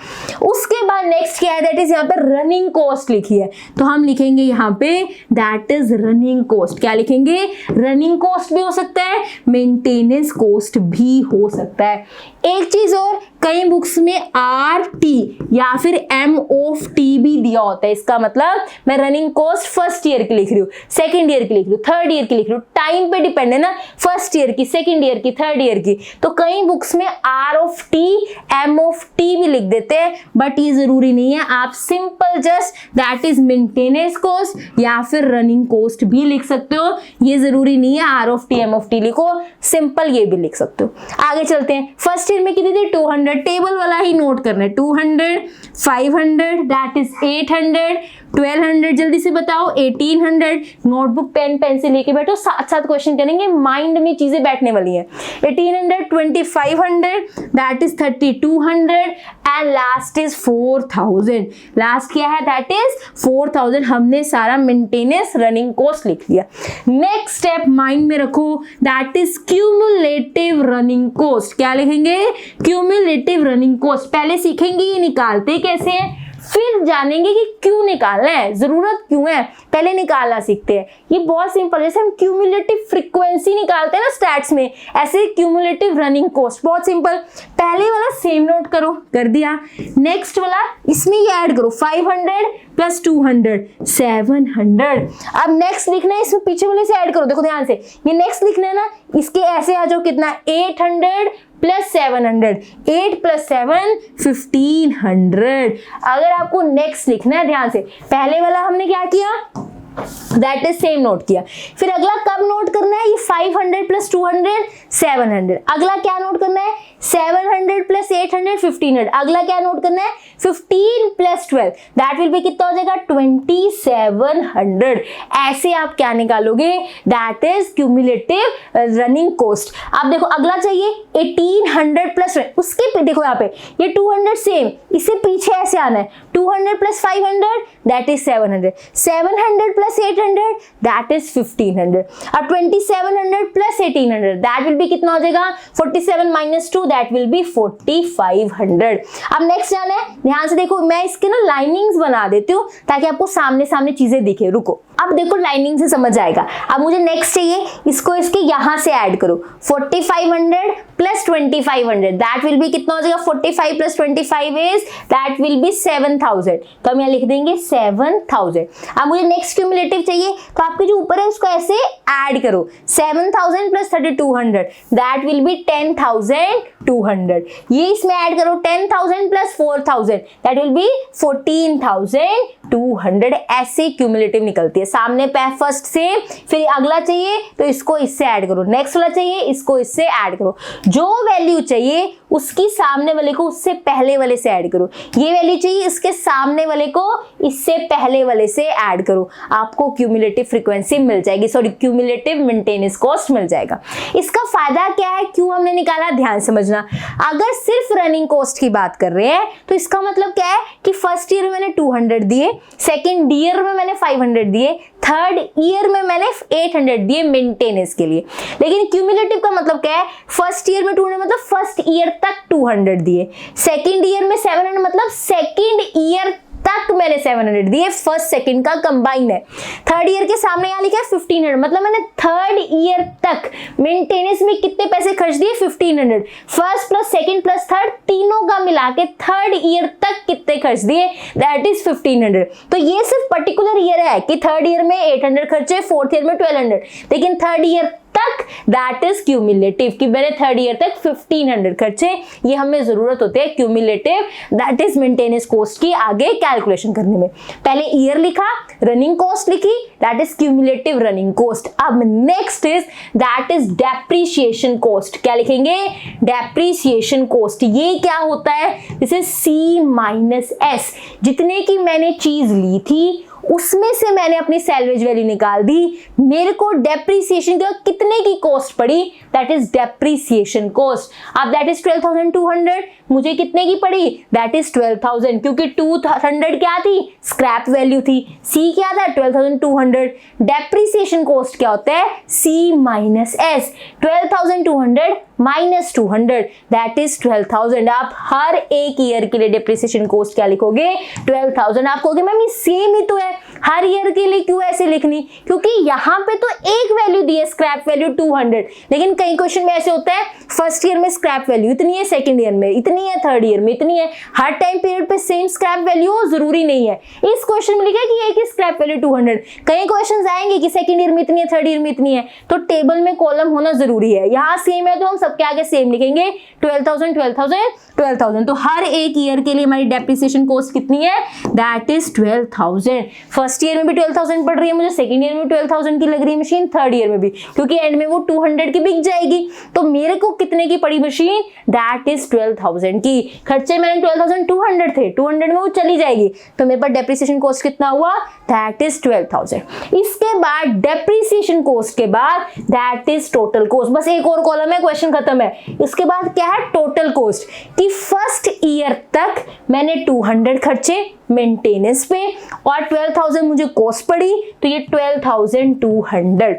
उसके बाद नेक्स्ट क्या है, दैट इज यहाँ पे रनिंग कॉस्ट लिखी है, तो हम लिखेंगे यहाँ पे दैट इज रनिंग कॉस्ट। क्या लिखेंगे, रनिंग कॉस्ट भी हो सकता है, मेंटेनेंस कॉस्ट भी हो सकता है। एक चीज और, कई बुक्स में RT या फिर MOT भी दिया होता है। इसका मतलब मैं रनिंग कॉस्ट फर्स्ट ईयर की लिख रही हूँ, सेकंड ईयर की लिख रही हूँ, थर्ड ईयर की लिख रही हूँ, टाइम पे डिपेंड है ना, फर्स्ट ईयर की, सेकंड ईयर की, थर्ड ईयर की। तो कई बुक्स में RT MOT भी लिख देते हैं, बट ये जरूरी नहीं है। आप simple just that is maintenance cost या फिर रनिंग कॉस्ट भी लिख सकते हो। ये जरूरी नहीं है RT MOT लिखो, सिंपल ये भी लिख सकते हो। आगे चलते हैं। फर्स्ट ईयर में कितनी थी? 200। टेबल वाला ही नोट करना है। 200, 500 दैट इज 800, 1200 जल्दी से बताओ, 1800। नोटबुक पेन पेंसिल लेके बैठो, साथ साथ क्वेश्चन करेंगे, माइंड में चीजें बैठने वाली हैं। 1800, 2500 that is 3200 and last is 4000। Last क्या है? That is 4000। हमने सारा मेंटेनेंस रनिंग कॉस्ट लिख लिया। नेक्स्ट स्टेप माइंड में रखो, that is cumulative running cost. क्या लिखेंगे? Cumulative running cost. पहले सीखेंगे ये निकालते कैसे हैं, फिर जानेंगे कि क्यों निकालना है, जरूरत क्यों है, पहले निकालना सीखते हैं। ये बहुत सिंपल, जैसे हम क्यूमुलेटिव फ्रीक्वेंसी निकालते हैं ना स्टैट्स में, ऐसे क्यूमुलेटिव रनिंग कॉस्ट। बहुत सिंपल। पहले वाला सेम नोट करो, कर दिया। नेक्स्ट वाला इसमें ये ऐड करो, 500 प्लस 200 700। अब नेक्स्ट लिखना है, इसमें पीछे वाले से ऐड करो, देखो ध्यान से, ये नेक्स्ट लिखना है ना, इसके ऐसे आ जाओ, कितना? 800 प्लस 700, 8 प्लस 7 1500। अगर आपको नेक्स्ट लिखना है, ध्यान से, पहले वाला हमने क्या किया, दैट इज सेम नोट किया। फिर अगला कब नोट करना है? ये 500 प्लस 200 700। अगला क्या नोट करना है? 700 प्लस 800 1500। अगला क्या नोट करना है? 15 प्लस 12 दैट विल बी कितना हो जाएगा? 2700। ऐसे आप क्या निकालोगे? That is cumulative running cost. अब देखो अगला चाहिए 1800 प्लस, उसके देखो यहाँ पे ये 200 सेम, इससे पीछे ऐसे आना है। 200 plus 500 that is 700, 700 plus 800 that is 1500। अब 2700 प्लस 1800 दैट विल बी कितना हो जाएगा? 47 माइनस 2 दैट विल बी 4500। अब नेक्स्ट जाना है, ध्यान से देखो, मैं इसके ना लाइनिंग्स बना देती हूँ ताकि आपको सामने सामने चीजें दिखे। रुको, अब देखो लाइनिंग से समझ आएगा। अब मुझे नेक्स्ट चाहिए, इसको इसके यहां से ऐड करो, 4500 प्लस 2500 दैट विल बी कितना हो जाएगा? 45 plus 25 is that will B 7000। तो हम यहाँ लिख देंगे 7000। अब मुझे नेक्स्ट क्यूमुलेटिव चाहिए, तो आपके जो ऊपर है उसको ऐसे ऐड करो, 7000 प्लस 3200 दैट विल बी 10200। ये इसमें ऐड करो, 10000 प्लस 4000 दैट विल बी 14200। ऐसे क्यूमुलेटिव निकलती है। सामने फर्स्ट से, फिर अगला चाहिए तो इसको इससे ऐड करो, नेक्स्ट वाला चाहिए इसको इससे ऐड करो। जो वैल्यू चाहिए उसकी सामने वाले को उससे पहले वाले से ऐड करो। ये वैल्यू चाहिए इसके सामने वाले को इससे पहले वाले से ऐड करो। आपको क्यूमुलेटिव फ्रीक्वेंसी मिल जाएगी, सॉरी क्यूमुलेटिव मेंटेनेंस कॉस्ट मिल जाएगा। इसका फायदा क्या है, क्यों हमने निकाला, ध्यान समझना। अगर सिर्फ रनिंग कॉस्ट की बात कर रहे हैं तो इसका मतलब क्या है कि फर्स्ट ईयर में मैंने 200 दिए, सेकेंड ईयर में मैंने 500 दिए, थर्ड ईयर में मैंने 800 दिए मेंटेनेंस के लिए। लेकिन क्यूमुलेटिव का मतलब क्या है, फर्स्ट ईयर में 200 मतलब फर्स्ट ईयर तक 200 दिए, सेकेंड ईयर में 700 मतलब सेकेंड ईयर तक मैंने 700 दिए, फर्स्ट सेकंड का कंबाइन है। थर्ड ईयर के सामने यहाँ लिखा है 1500 मतलब मैंने थर्ड ईयर तक मेंटेनेंस में कितने पैसे खर्च दिए? 1500। First plus second plus third तीनों का मिला के थर्ड ईयर तक कितने खर्च दिए? That is 1500। तो ये सिर्फ पर्टिकुलर ईयर है कि थर्ड ईयर में 800 खर्चे, फोर्थ ईयर में 1200, लेकिन थर्ड ईयर तक दैट इज क्यूमुलेटिव कि मैंने थर्ड ईयर तक 1500 खर्चे। ये हमें जरूरत होती है cumulative that is maintenance cost की आगे कैलकुलेशन करने में। पहले ईयर लिखा, रनिंग कॉस्ट लिखी, that is cumulative running cost. अब next is that is depreciation cost. क्या लिखेंगे? Depreciation cost. ये क्या होता है? This is C-S। जितने की मैंने चीज ली थी उसमें से मैंने अपनी सैल्वेज वैल्यू निकाल दी, मेरे को डेप्रीसिएशन कितने की कॉस्ट पड़ी? That is depreciation cost. अब दैट इज 12,200, मुझे कितने की पड़ी? दैट इज 12,000, क्योंकि 200 क्या थी? स्क्रैप वैल्यू थी। सी क्या था? 12,200। डेप्रीसिएशन कॉस्ट क्या होता है? C-S। 12,200 minus 200 that is 12,000। आप हर एक ईयर के लिए डेप्रिसिएशन कॉस्ट क्या लिखोगे? 12,000। आप कहोगे मैम ये सेम ही तो है, हर ईयर के लिए क्यों ऐसे लिखनी, क्योंकि यहाँ पे तो एक वैल्यू दी है स्क्रैप वैल्यू 200, लेकिन कई क्वेश्चन में ऐसे होता है फर्स्ट ईयर में स्क्रैप वैल्यू इतनी है, सेकंड ईयर में इतनी है, थर्ड ईयर में इतनी है। हर टाइम पीरियड पे सेम स्क्रैप वैल्यू जरूरी नहीं है। इस क्वेश्चन में लिखा है कि एक ही स्क्रैप वैल्यू 200। कई क्वेश्चन आएंगे कि सेकंड ईयर में इतनी है, थर्ड ईयर में इतनी है, तो टेबल में कॉलम होना जरूरी है। यहाँ सेम है तो हम सबके आगे सेम लिखेंगे 12,000 12,000 12,000। तो हर एक ईयर के लिए हमारी डेप्रिसिएशन कॉस्ट कितनी है, दैट इज 12,000। फर्स्ट ईयर में भी 12,000 पड़ रही है मुझे, सेकंड ईयर में 12,000 की लग रही है मशीन, थर्ड ईयर में भी, क्योंकि एंड में वो 200 की बिक जाएगी। तो मेरे को कितने की पड़ी मशीन, दैट इज 12,000 की। खर्चे मैंने 12,200 थे, 200 में वो चली जाएगी, तो मेरे पास डेप्रिसिएशन कॉस्ट कितना हुआ, दैट इज 12,000। इसके बाद डेप्रिसिएशन कॉस्ट के बाद दैट इज टोटल कॉस्ट। बस एक और कॉलम है, क्वेश्चन खत्म है। इसके बाद क्या है, टोटल कॉस्ट, कि फर्स्ट ईयर तक मैंने 200 खर्चे मेंटेनेंस पे और 12,000 मुझे कॉस्ट पड़ी, तो ये 12,200।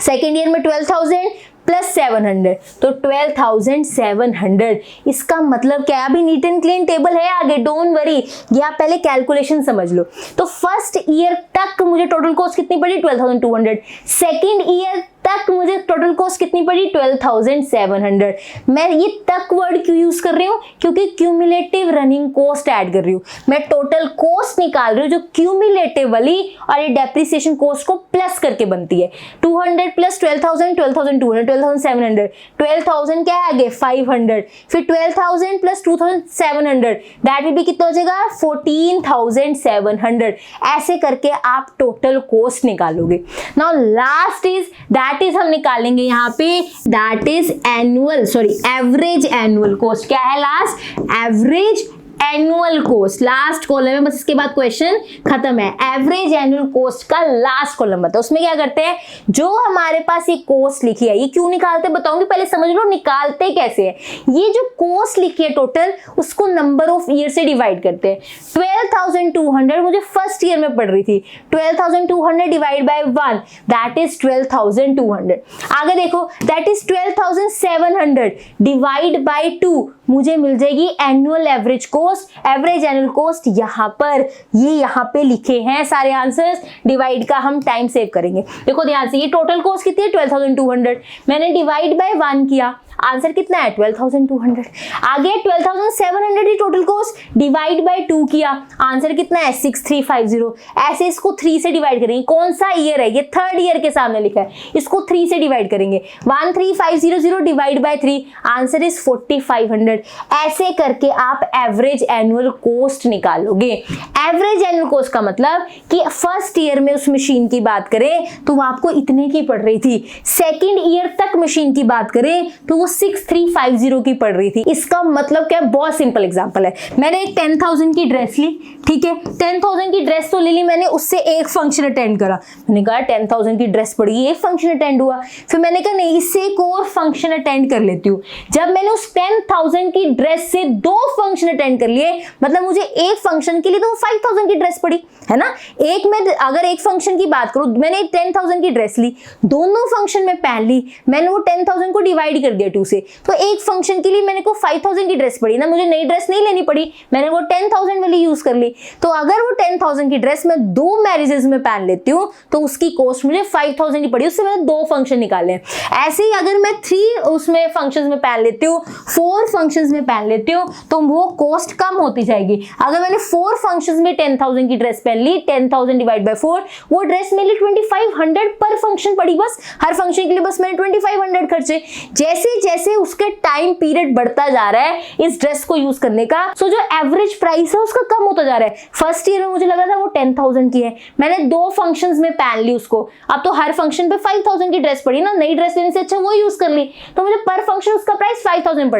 सेकेंड ईयर में 12,000 प्लस 700, तो 12,700। इसका मतलब क्या है, अभी नीट एंड क्लीन टेबल है आगे, डोंट वरी, ये आप पहले कैलकुलेशन समझ लो। तो फर्स्ट ईयर तक मुझे टोटल कॉस्ट कितनी पड़ी, 12,200। सेकेंड ईयर तक मुझे टोटल कॉस्ट कितनी पड़ी, 12,700। मैं ये तक वर्ड क्यों यूज कर रही हूँ, क्योंकि क्यूमुलेटिव रनिंग कॉस्ट ऐड कर रही हूँ। मैं टोटल कॉस्ट निकाल रही हूँ जो क्यूमुलेटिव वाली और ये डेप्रिसिएशन कॉस्ट को प्लस करके बनती है। 200 प्लस 12,000 12,200 12,700, 12,000 क्या है आगे 500, फिर 12,000 प्लस 2,700 दैट विल बी कितना हो जाएगा 14,700। ऐसे करके आप टोटल कॉस्ट निकालोगे। Now last is that is हम निकालेंगे यहाँ पे, that is annual sorry average annual cost. क्या है last, average annual cost. Last column है, बस इसके बाद क्वेश्चन खत्म है। एवरेज एनुअल कॉस्ट का लास्ट कॉलम बताओ, उसमें क्या करते हैं, जो हमारे पास ये कॉस्ट लिखी है, ये क्यों निकालते हैं बताऊंगी, पहले समझ लो निकालते कैसे है। ये जो कॉस्ट लिखी है टोटल, उसको नंबर ऑफ ईयर से डिवाइड करते हैं। 12,200 मुझे फर्स्ट ईयर में पड़ रही थी, 12,200 डिवाइड बाय 1 दैट इज 12,200। आगे देखो दैट इज 12,700 डिवाइड बाय 2 मुझे मिल जाएगी annual average cost. Average annual cost यहाँ पर, ये यहाँ पे लिखे हैं सारे आंसर्स, डिवाइड का हम टाइम सेव करेंगे। देखो ध्यान से, ये टोटल कॉस्ट कितनी है 12,200, मैंने डिवाइड बाय 1 किया, आंसर कितना है 12,200। आगे 12,700 की टोटल कॉस्ट, डिवाइड बाय 2 किया, आंसर कितना है 6,350। ऐसे इसको 3 से डिवाइड करेंगे, कौन सा ईयर है ये, थर्ड ईयर के सामने लिखा है, इसको 3 से डिवाइड करेंगे, 13,500 डिवाइड बाय 3 आंसर इज 4,500। ऐसे करके आप एवरेज एनुअल कॉस्ट निकालोगे। एवरेज एनुअल कॉस्ट का मतलब कि फर्स्ट ईयर में उस मशीन की बात करें तो वो आपको इतने की पड़ रही थी, सेकेंड ईयर तक मशीन की बात करें तो वो 6,350 की पड़ रही थी। इसका मतलब क्या है, बहुत सिंपल एग्जांपल है। मैंने एक 10,000 की ड्रेस ली, ठीक है, 10,000 की ड्रेस तो ले ली मैंने, उससे एक फंक्शन अटेंड करा, मैंने कहा 10,000 की ड्रेस पड़ी, एक फंक्शन अटेंड हुआ, फिर मैंने कहा नहीं इससे एक और फंक्शन अटेंड कर लेती हूँ। जब मैंने उस 10,000 की ड्रेस से 2 फंक्शन अटेंड कर लिए, मतलब मुझे एक फंक्शन के लिए तो 5,000 की ड्रेस पड़ी है ना। एक में अगर एक फंक्शन की बात करूं, मैंने 10,000 की ड्रेस ली, दोनों फंक्शन में पहन ली, मैंने वो 10,000 को डिवाइड कर दिया 2 से, तो एक फंक्शन के लिए मैंने को 5,000 की ड्रेस पड़ी ना, मुझे नई ड्रेस नहीं लेनी पड़ी, मैंने वो 10,000 वाली यूज कर ली। तो अगर वो 10,000 की ड्रेस मैं 2 मैरिजेस में पहन लेती हूँ तो उसकी कॉस्ट मुझे 5,000 की पड़ी, उससे मैंने 2 फंक्शन निकाले। ऐसे ही अगर मैं 3 उसमें फंक्शंस में पहन लेती हूँ, 4 फंक्शंस में पहन लेती हूँ, तो वो कॉस्ट कम होती जाएगी। अगर मैंने 4 फंक्शंस में 10,000 की ड्रेस पहन ली, 10,000 डिवाइड बाय 4, वो ड्रेस मेरे लिए 2,500 पर फंक्शन पड़ी, बस हर फंक्शन के लिए बस मैंने 2,500 खर्चे। जैसे जैसे उसके टाइम पीरियड बढ़ता जा रहा है इस ड्रेस को यूज करने का, सो जो एवरेज प्राइस है उसका कम होता जा रहा है। फर्स्ट ईयर में मुझे लगा था वो 10,000 की है, मैंने 2 फंक्शंस में पहन ली उसको, अब तो हर फंक्शन पे 5,000 की ड्रेस पड़ी ना, नई ड्रेस लेने से अच्छा वो यूज कर ली, तो मुझे पर फंक्शन उसका प्राइस 5,000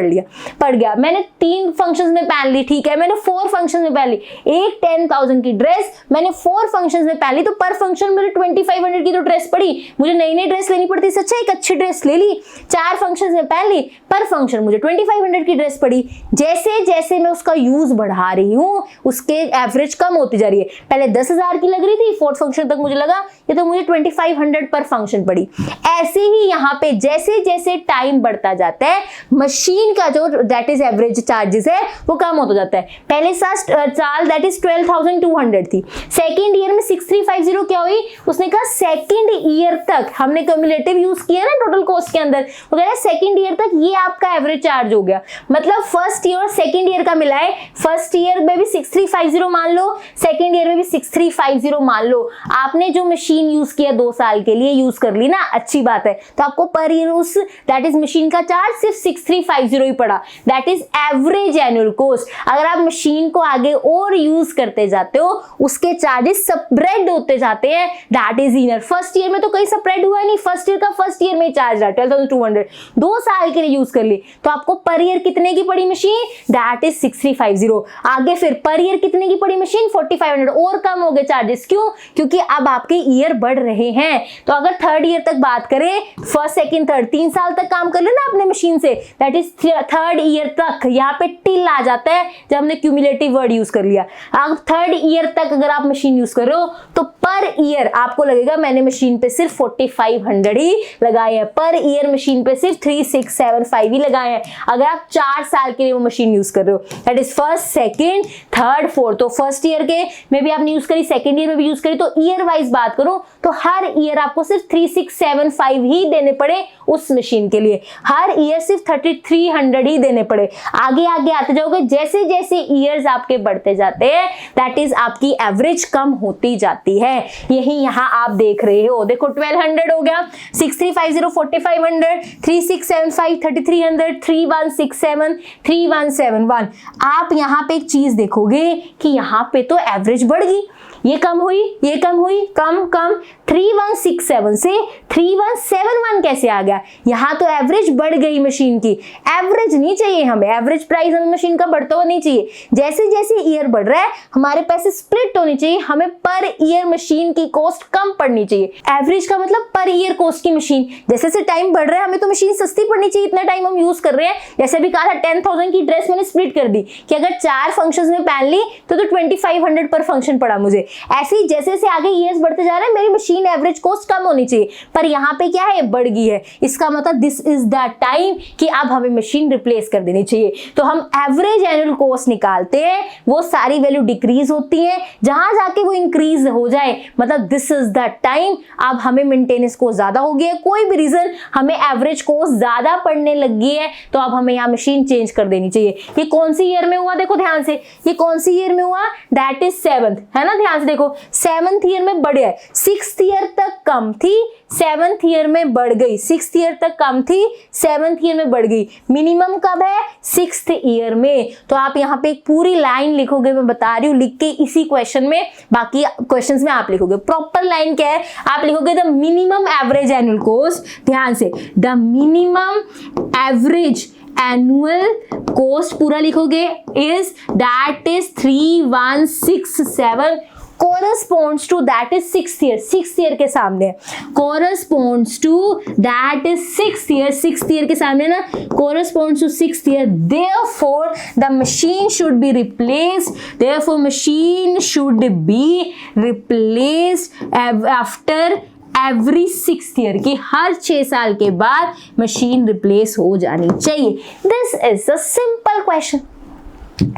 पड़ गया। मैंने 3 फंक्शंस में पहन ली, ठीक है, मैंने 4 फंक्शंस में पहन ली, एक 10,000 की ड्रेस मैंने 4 फंक्शंस में पहन ली, तो पर फंक्शन मुझे 2,500 की तो ड्रेस पड़ी, मुझे नई नई ड्रेस लेनी पड़ती, अच्छा एक अच्छी ड्रेस ले ली, 4 फंक्शंस में पहन ली, पर फंक्शन मुझे 2500 की ड्रेस पड़ी। जैसे जैसे मैं उसका यूज बढ़ा रही हूँ उसके एवरेज कम होती जा रही है। पहले 10,000 की लग रही थी, फोर्थ फंक्शन तक मुझे लगा ये तो मुझे 2500 पर फंक्शन पड़ी। ऐसे ही यहाँ पे जैसे जैसे टाइम बढ़ता जाता है मशीन का जो दैट इज एवरेज चार्जेस है वो कम होता जाता है। पहले साल दैट इज 12,200 थी, सेकेंड ईयर में 6350 क्या हुई, उसने कहा सेकेंड ईयर तक हमने क्यूमुलेटिव यूज किया ना टोटल कॉस्ट के अंदर, वो कह रहा है सेकेंड ईयर तक ये आपका एवरेज चार्ज हो गया। मतलब फर्स्ट ईयर और सेकेंड ईयर का मिला है, फर्स्ट ईयर में भी 6350 मान लो, सेकेंड ईयर में भी 6350 मान लो। आपने जो मशीन यूज किया 2 साल के लिए यूज कर ली ना, अच्छी बात है, तो आपको पर ईयर उस दैट इज मशीन का चार्ज सिर्फ 6350 ही पड़ा, that is average annual cost. अगर आप मशीन को आगे और यूज करते जाते हो उसके चार्जेस स्प्रेड होते जाते हैं, that is inner. First year में तो कहीं स्प्रेड हुआ नहीं, फर्स्ट ईयर का फर्स्ट ईयर में चार्ज रहा 12,200, 2 साल के लिए यूज कर ली तो आपको पर ईयर कितने की पड़ी मशीन, दैट इज 6350। आगे फिर पर ईयर कितने की पड़ी मशीन, 4500, और कम हो गए चार्जेस। क्यों, क्योंकि अब आपके ईयर बढ़ रहे हैं। तो अगर थर्ड ईयर तक बात करें, फर्स्ट सेकंड थर्ड 3 साल तक काम कर लेना अपने मशीन से, दैट इज थर्ड ईयर तक। यहाँ पे टिल आ जाता है जब हमने क्यूमुलेटिव वर्ड यूज कर लिया। अब थर्ड ईयर तक अगर आप मशीन यूज कर रहे हो तो पर ईयर आपको लगेगा मैंने मशीन पे सिर्फ 4500 ही लगाए हैं, पर ईयर मशीन पे सिर्फ 3675 ही लगाए हैं। अगर आप 4 साल के लिए वो मशीन यूज कर रहे हो, that is first second third fourth, तो फर्स्ट ईयर के में भी आपने यूज करी, सेकंड ईयर में भी यूज करी, तो ईयर वाइज बात करूं तो हर ईयर आपको सिर्फ 3675 ही देने पड़े उस मशीन के लिए, हर ईयर सिर्फ 3300 ही देने पड़े। आगे आगे आते जाओगे, जैसे जैसे ईयर्स आपके बढ़ते जाते हैं दैट इज आपकी एवरेज कम होती जाती है। यही यहाँ आप देख रहे हो, देखो 1200 हो गया, 6350 4500, 3675 3300, 3167 3171। आप यहाँ पे एक चीज देखोगे कि यहाँ पे तो एवरेज बढ़ गई, ये कम हुई, ये कम हुई, कम कम, 3167 से 3171 कैसे आ गया? यहाँ तो एवरेज बढ़ गई मशीन की। एवरेज नहीं चाहिए हमें, एवरेज प्राइस हमें मशीन का बढ़ता हुआ नहीं चाहिए। जैसे जैसे ईयर बढ़ रहा है हमारे पैसे स्प्लिट होने चाहिए, हमें पर ईयर मशीन की कॉस्ट कम पड़नी चाहिए। एवरेज का मतलब पर ईयर कॉस्ट की मशीन। जैसे जैसे टाइम बढ़ रहा है हमें तो मशीन सस्ती पड़नी चाहिए, इतना टाइम हम यूज कर रहे हैं। जैसे भी कहा था 10,000 की ड्रेस मैंने स्प्लिट कर दी कि अगर 4 फंक्शंस में पहन ली तो 2500 पर फंक्शन पड़ा मुझे। ऐसे ही जैसे जैसे आगे ईयर्स बढ़ते जा रहे हैं मेरी मशीन एवरेज कॉस्ट कम होनी चाहिए, पर यहाँ पे क्या है, बढ़ गई है। इसका मतलब दिस इज द टाइम कि अब हमें मशीन रिप्लेस कर देनी चाहिए। तो हम एवरेज एनुअल कॉस्ट निकालते हैं, वो सारी वैल्यू डिक्रीज होती है, जहां जाके वो इंक्रीज हो जाए मतलब दिस इज द टाइम अब हमें मेंटेनेंस कॉस्ट ज्यादा हो गई है, कोई भी रीजन हमें एवरेज कॉस्ट ज्यादा पड़ने लगी है, तो अब हमें यहाँ मशीन चेंज कर देनी चाहिए। ये कौन सी ईयर में हुआ, देखो ध्यान से, ये कौन सी ईयर में हुआ, दैट इज 7th, है ना। ध्यान से देखो 7th ईयर में बढ़ है, 6th ईयर तक कम थी, 7th ईयर में बढ़ गई, 6th ईयर तक कम थी, 7th ईयर में बढ़ गई। मिनिमम कब है, 6th ईयर में। तो आप यहाँ पे एक पूरी लाइन लिखोगे, मैं बता रही हूँ, लिख के इसी क्वेश्चन में, बाकी क्वेश्चंस में आप लिखोगे। प्रॉपर लाइन क्या है, आप लिखोगे the minimum average annual cost, ध्यान से, the minimum average annual cost पूरा लिखोगे is that is 3167 corresponds to that is 6th year, 6th year के सामने corresponds to that is 6th year, 6th year के सामने ना corresponds to 6th year, therefore the machine should be replaced, therefore machine should be replaced after every 6th year की हर 6 साल के बाद machine replace हो जानी चाहिए। This is a simple question.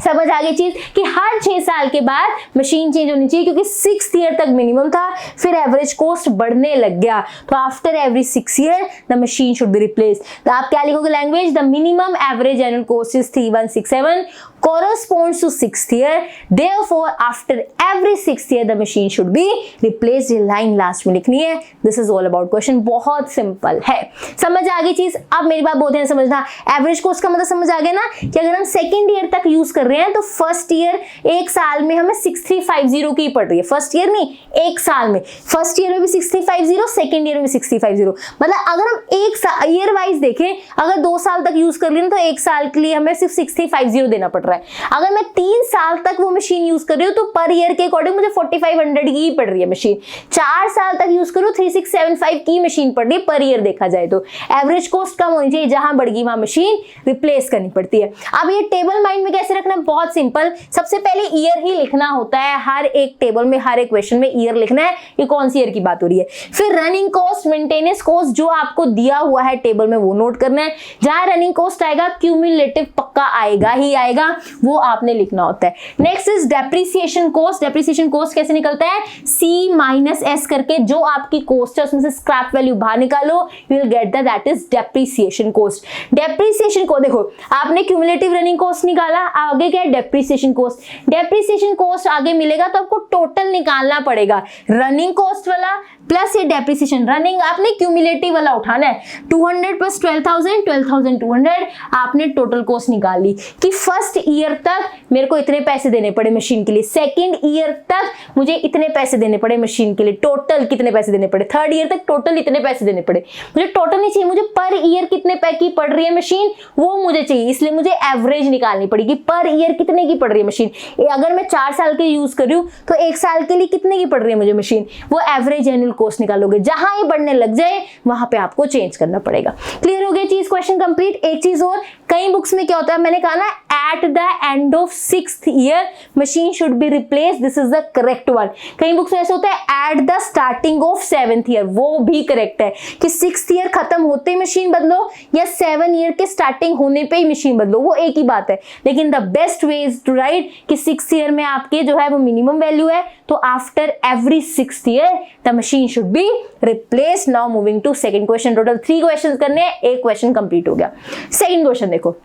समझ आ गई चीज कि हर 6 साल के बाद मशीन चेंज होनी चाहिए, क्योंकि 6th ईयर तक मिनिमम था, फिर एवरेज कॉस्ट बढ़ने लग गया, तो after every 6 year the machine should be replaced. तो आप क्या लिखोगे language, the minimum average annual cost is 3167 corresponds to 6th year, therefore after every 6th year the machine should be replaced। ये line last में लिखनी है। This is all about question, बहुत simple है। समझ आ गई चीज। अब मेरी बात बहुत ध्यान समझना, एवरेज कॉस्ट का मतलब समझ आ गया ना कि अगर हम 2nd ईयर तक यूज कर रहे हैं तो फर्स्ट ईयर एक साल में हमें 6350 की पड़ रही है, फर्स्ट ईयर नहीं, एक साल में, फर्स्ट ईयर में भी 6350, सेकंड ईयर में 6350। मतलब अगर हम एक ईयर वाइज देखें, अगर 2 साल तक यूज कर लें तो एक साल के लिए हमें सिर्फ 6350 देना पड़ रहा है। रहा है। अगर मैं 3 साल तक वो मशीन यूज कर रही हूँ तो पर ईयर के अकॉर्डिंग मुझे 4500 की ही पड़ रही है मशीन। 4 साल तक यूज करूँ 3675 की मशीन पड़ रही है पर ईयर देखा जाए तो। एवरेज कॉस्ट कम होनी चाहिए, जहां बढ़ गई वहां मशीन रिप्लेस करनी पड़ती है। अब ये टेबल माइंड में कैसे रखना, बहुत सिंपल, सबसे पहले ईयर ही लिखना होता है हर एक टेबल में, हर एक क्वेश्चन में ईयर लिखना है, ये कौन सी ईयर की बात हो रही है। फिर रनिंग कॉस्ट, मेंटेनेंस कॉस्ट जो आपको दिया हुआ है टेबल में वो नोट करना है। जहां रनिंग कॉस्ट आएगा क्यूमुलेटिव पक्का आएगा ही आएगा, वो आपने लिखना होता है। Next is depreciation cost. Depreciation cost कैसे निकलता है, सी माइनस एस करके, जो आपकी कॉस्ट है उसमें से स्क्रैप वैल्यू बाहर निकालो, you will get that is depreciation cost. Depreciation को देखो, आपने क्यूमुलेटिव रनिंग कॉस्ट निकाला, आगे क्या है डेप्रिसिएशन कॉस्ट। डेप्रिसिएशन कॉस्ट आगे मिलेगा तो आपको टोटल निकालना पड़ेगा, रनिंग कॉस्ट वाला प्लस ये डेप्रिसिएशन। रनिंग आपने क्यूमुलेटिव वाला उठाना है, 200 प्लस 12,000, 12,200 आपने टोटल कॉस्ट निकाल ली कि फर्स्ट ईयर तक मेरे को इतने पैसे देने पड़े मशीन के लिए, सेकंड ईयर तक मुझे इतने पैसे देने पड़े मशीन के लिए, टोटल कितने पैसे देने पड़े, थर्ड ईयर तक टोटल इतने पैसे देने पड़े। मुझे टोटल नहीं चाहिए, मुझे पर ईयर कितने पैसे की पड़ रही है मशीन वो मुझे चाहिए, इसलिए मुझे एवरेज निकालनी पड़ेगी, पर ईयर कितने की पड़ रही है मशीन। अगर मैं 4 साल के यूज कर रही हूँ तो 1 साल के लिए कितने की पड़ रही है मुझे मशीन, वो एवरेज एनुअल कॉस्ट निकालोगे। जहां ये बढ़ने लग जाए वहां पे आपको चेंज करना पड़ेगा। क्लियर हो गया चीज, क्वेश्चन कंप्लीट। एक चीज और, कई बुक्स में क्या होता है, मैंने कहा ना eight the end of 6th year machine should be replace, this is the correct one. कई बुक्स में ऐसे होता है at the starting of 7th year, वो भी करेक्ट है कि 6th ईयर खत्म होते ही मशीन बदलो या 7 ईयर के स्टार्टिंग होने पे ही मशीन बदलो, वो एक ही बात है। लेकिन the best way is to write कि 6th ईयर में आपके जो है वो मिनिमम वैल्यू है, तो after every 6th year the machine should be replace. Now moving to second question. Total 3 question करने हैं, एक क्वेश्चन कंप्लीट हो गया। सेकंड क्वेश्चन देखो,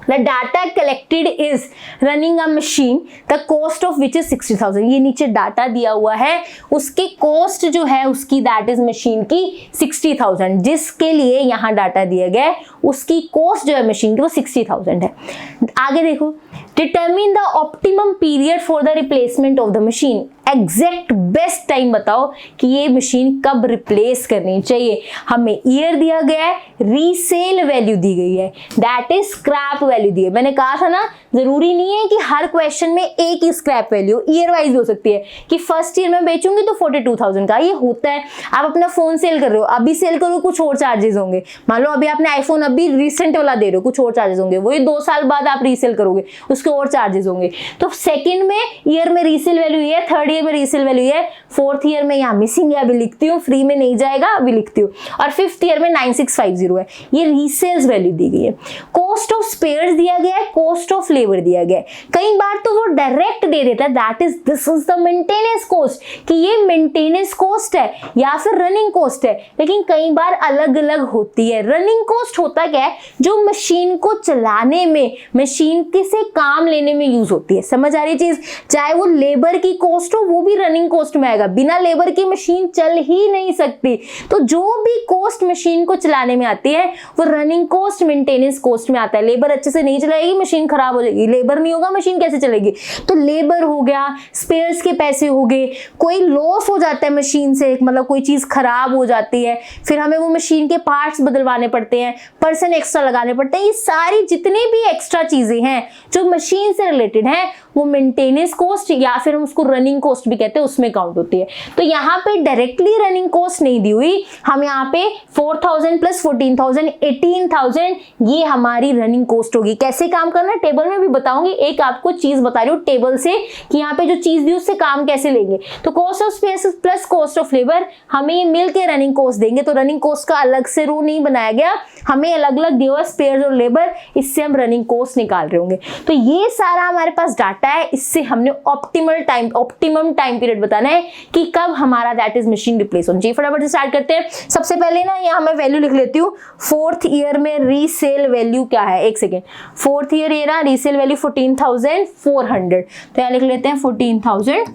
The data collected is running a machine, the cost of which is 60,000। ये नीचे data दिया हुआ है, उसकी कॉस्ट जो है उसकी दैट इज मशीन की 60,000, जिसके लिए यहाँ डाटा दिया गया है उसकी कॉस्ट जो है मशीन की वो 60,000 है। आगे देखो, determine the optimum period for the replacement of the machine. Exact best time बताओ कि ये मशीन कब रिप्लेस करनी चाहिए। हमें ईयर दिया गया है, रीसेल वैल्यू दी गई है, दैट इज स्क्रैप वैल्यू दी है। मैंने कहा था ना, जरूरी नहीं है कि हर क्वेश्चन में एक ही स्क्रैप वैल्यू, ईयर वाइज भी हो सकती है कि फर्स्ट ईयर में बेचूंगी तो 42,000 का, ये होता है। आप अपना फोन सेल कर रहे हो, अभी सेल करो कुछ और चार्जेस होंगे। मान लो अभी आपने आईफोन अभी रिसेंट वाला दे रहे हो, कुछ और चार्जेस होंगे, वही 2 साल बाद आप रीसेल करोगे, उसके और चार्जेस होंगे। तो सेकंड में ईयर में रीसेल वैल्यू ये है, थर्ड ईयर में रीसेल वैल्यू ये है, फोर्थ ईयर में यहाँ मिसिंग है अभी लिखती हूँ, फ्री में नहीं जाएगा अभी लिखती हूँ, और फिफ्थ ईयर में 9650 है, ये रीसेल्स वैल्यू दी गई है। कॉस्ट ऑफ स्पेयर्स दिया गया है, कॉस्ट ऑफ लेबर दिया गया है। कई बार तो वो डायरेक्ट दे देता है, that is this is the maintenance cost, कि ये मेंटेनेंस कॉस्ट है या फिर रनिंग कॉस्ट है, लेकिन कई बार अलग अलग होती है। रनिंग कॉस्ट होता क्या है, जो मशीन को चलाने में, मशीन के से काम लेने में यूज होती है। समझ आ रही चीज, चाहे वो लेबर की कॉस्ट हो वो भी रनिंग कॉस्ट में आएगा, बिना लेबर की मशीन चल ही नहीं सकती। तो जो भी कॉस्ट मशीन को चलाने में आती है वो रनिंग कॉस्ट, मेंटेनेंस कॉस्ट में आता है। लेबर अच्छे से नहीं चलाएगी मशीन खराब हो जाएगी, लेबर नहीं होगा मशीन कैसे चलेगी। तो लेबर हो गया, स्पेयर्स के पैसे हो गए, कोई लॉस हो जाता है मशीन से, मतलब कोई चीज खराब हो जाती है, फिर हमें वो मशीन के पार्ट्स बदलवाने पड़ते हैं, पर्सन एक्स्ट्रा लगाने पड़ते हैं, ये सारी जितनी भी एक्स्ट्रा चीजें हैं जो मशीन से रिलेटेड हैं वो मेंटेनेंस कॉस्ट या फिर हम उसको रनिंग कॉस्ट भी कहते हैं, उसमें काउंट होती है। तो यहाँ पे डायरेक्टली रनिंग कॉस्ट नहीं दी हुई, हम यहाँ पे 4,000 प्लस 14,000 18,000 ये हमारी रनिंग कॉस्ट होगी। कैसे काम करना है टेबल में भी बताऊंगी, एक आपको चीज बता रही हूँ टेबल से कि यहाँ पे जो चीज दी उससे काम कैसे लेंगे। तो cost of space plus cost of labour, हमें ये मिल के रनिंग कॉस्ट देंगे। तो रनिंग कॉस्ट का अलग से रो नहीं बनाया गया, हमें अलग अलग दिया हुआ स्पेयर्स और लेबर, इससे हम रनिंग कॉस्ट निकाल रहे होंगे। तो ये सारा हमारे पास डाटा है, इससे हमने ऑप्टिमम टाइम पीरियड बताना है कि कब हमारा दैट इज मशीन रिप्लेस होनी चाहिए। फटाफट से स्टार्ट करते हैं। सबसे पहले ना यहाँ मैं वैल्यू लिख लेती हूँ, 4th ईयर में रीसेल वैल्यू क्या है, एक सेकेंड। 4th ईयर ये रहा, रीसेल वैल्यू 14,400, तो यहाँ लिख लेते हैं 14,400।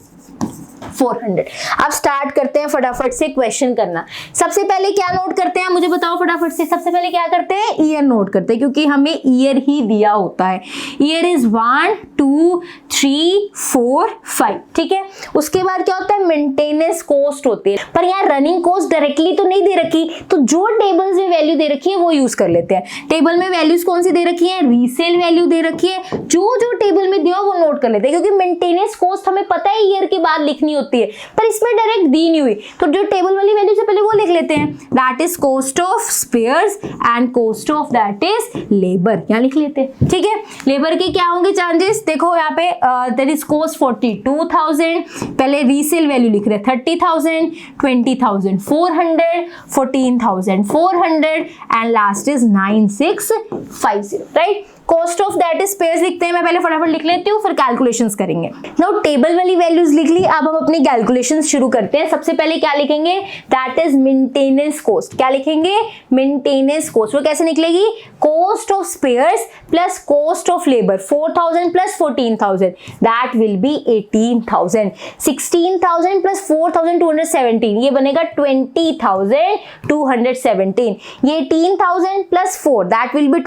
400। अब स्टार्ट करते हैं फटाफट से क्वेश्चन करना। सबसे पहले क्या नोट करते हैं मुझे बताओ फटाफट से। सबसे पहले क्या करते हैं, ईयर नोट करते हैं, क्योंकि हमें ईयर ही दिया होता है। ईयर इज 1 2 3 4 5, ठीक है। उसके बाद क्या होता है, मेंटेनेंस कॉस्ट होती है, पर यहाँ रनिंग कॉस्ट डायरेक्टली तो नहीं दे रखी, तो जो टेबल्स में वैल्यू दे रखी है वो यूज कर लेते हैं। टेबल में वैल्यूज कौन सी दे रखी है, रीसेल वैल्यू दे रखी है, जो जो टेबल में दिया वो नोट कर लेते हैं, क्योंकि मेंटेनेंस कॉस्ट हमें पता है ईयर के बाद लिखनी होती है, पर इसमें डायरेक्ट दी नहीं हुई, तो जो टेबल वाली वैल्यू से पहले वो लिख लेते हैं। That is cost of spares and cost of that is labour, यहाँ लिख लेते हैं, ठीक है। लेबर के क्या होंगे चार्जेस, देखो यहाँ पे दैट इज कॉस्ट 42,000, पहले रीसेल वैल्यू लिख रहे हैं 30,000, 20,400, 14,400 and last is 9650, right. Cost of that is spares लिखते हैं, मैं पहले फटाफट लिख लेती हूँ, फिर कैलकुलेशंस करेंगे। नाउ टेबल वाली वैल्यूज लिख ली, अब हम अपनी कैलकुलेशंस शुरू करते हैं। सबसे पहले क्या लिखेंगे, दैट इज मेंटेनेंस कॉस्ट। क्या लिखेंगे, मेंटेनेंस कॉस्ट। वो कैसे निकलेगी, cost of spares plus cost of labour, 4,000 plus 14,000, that will be 18,000। 16,000 plus 4,217, ये बनेगा 20,217। ये 18,000 plus 4, that will be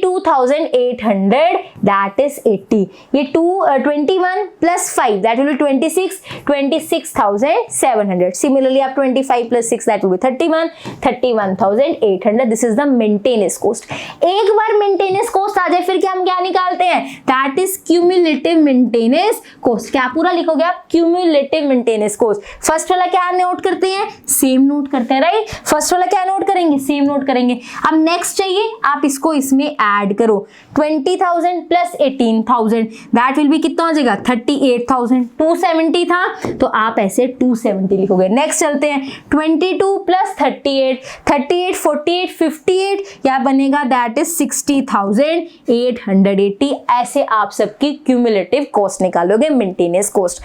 22,800, that is 80. ये 21 plus 5, that will be 26, 26,700. Similarly, आप 25 plus 6, that will be 31, 31,800. This is the maintenance cost. एक बार maintenance cost आ जाए, फिर क्या हम क्या निकालते हैं, that is cumulative maintenance cost. क्या पूरा लिखोगे आप, cumulative maintenance cost. फर्स्ट वाला क्या नोट करते हैं, सेम नोट करते हैं, राइट। फर्स्ट वाला क्या नोट करेंगे, सेम नोट करेंगे। अब नेक्स्ट चाहिए, आप इसको इसमें ऐड करो, 20,000 प्लस 18,000, दैट विल बी कितना हो जाएगा, 38,000। 270 था तो आप ऐसे 270 लिखोगे। नेक्स्ट चलते हैं, 22 प्लस 38, 38 48 58, क्या बनेगा, दैट इज 60,880। ऐसे आप सबकी क्यूमुलेटिव कॉस्ट निकालोगे, मेंटेनेंस कॉस्ट।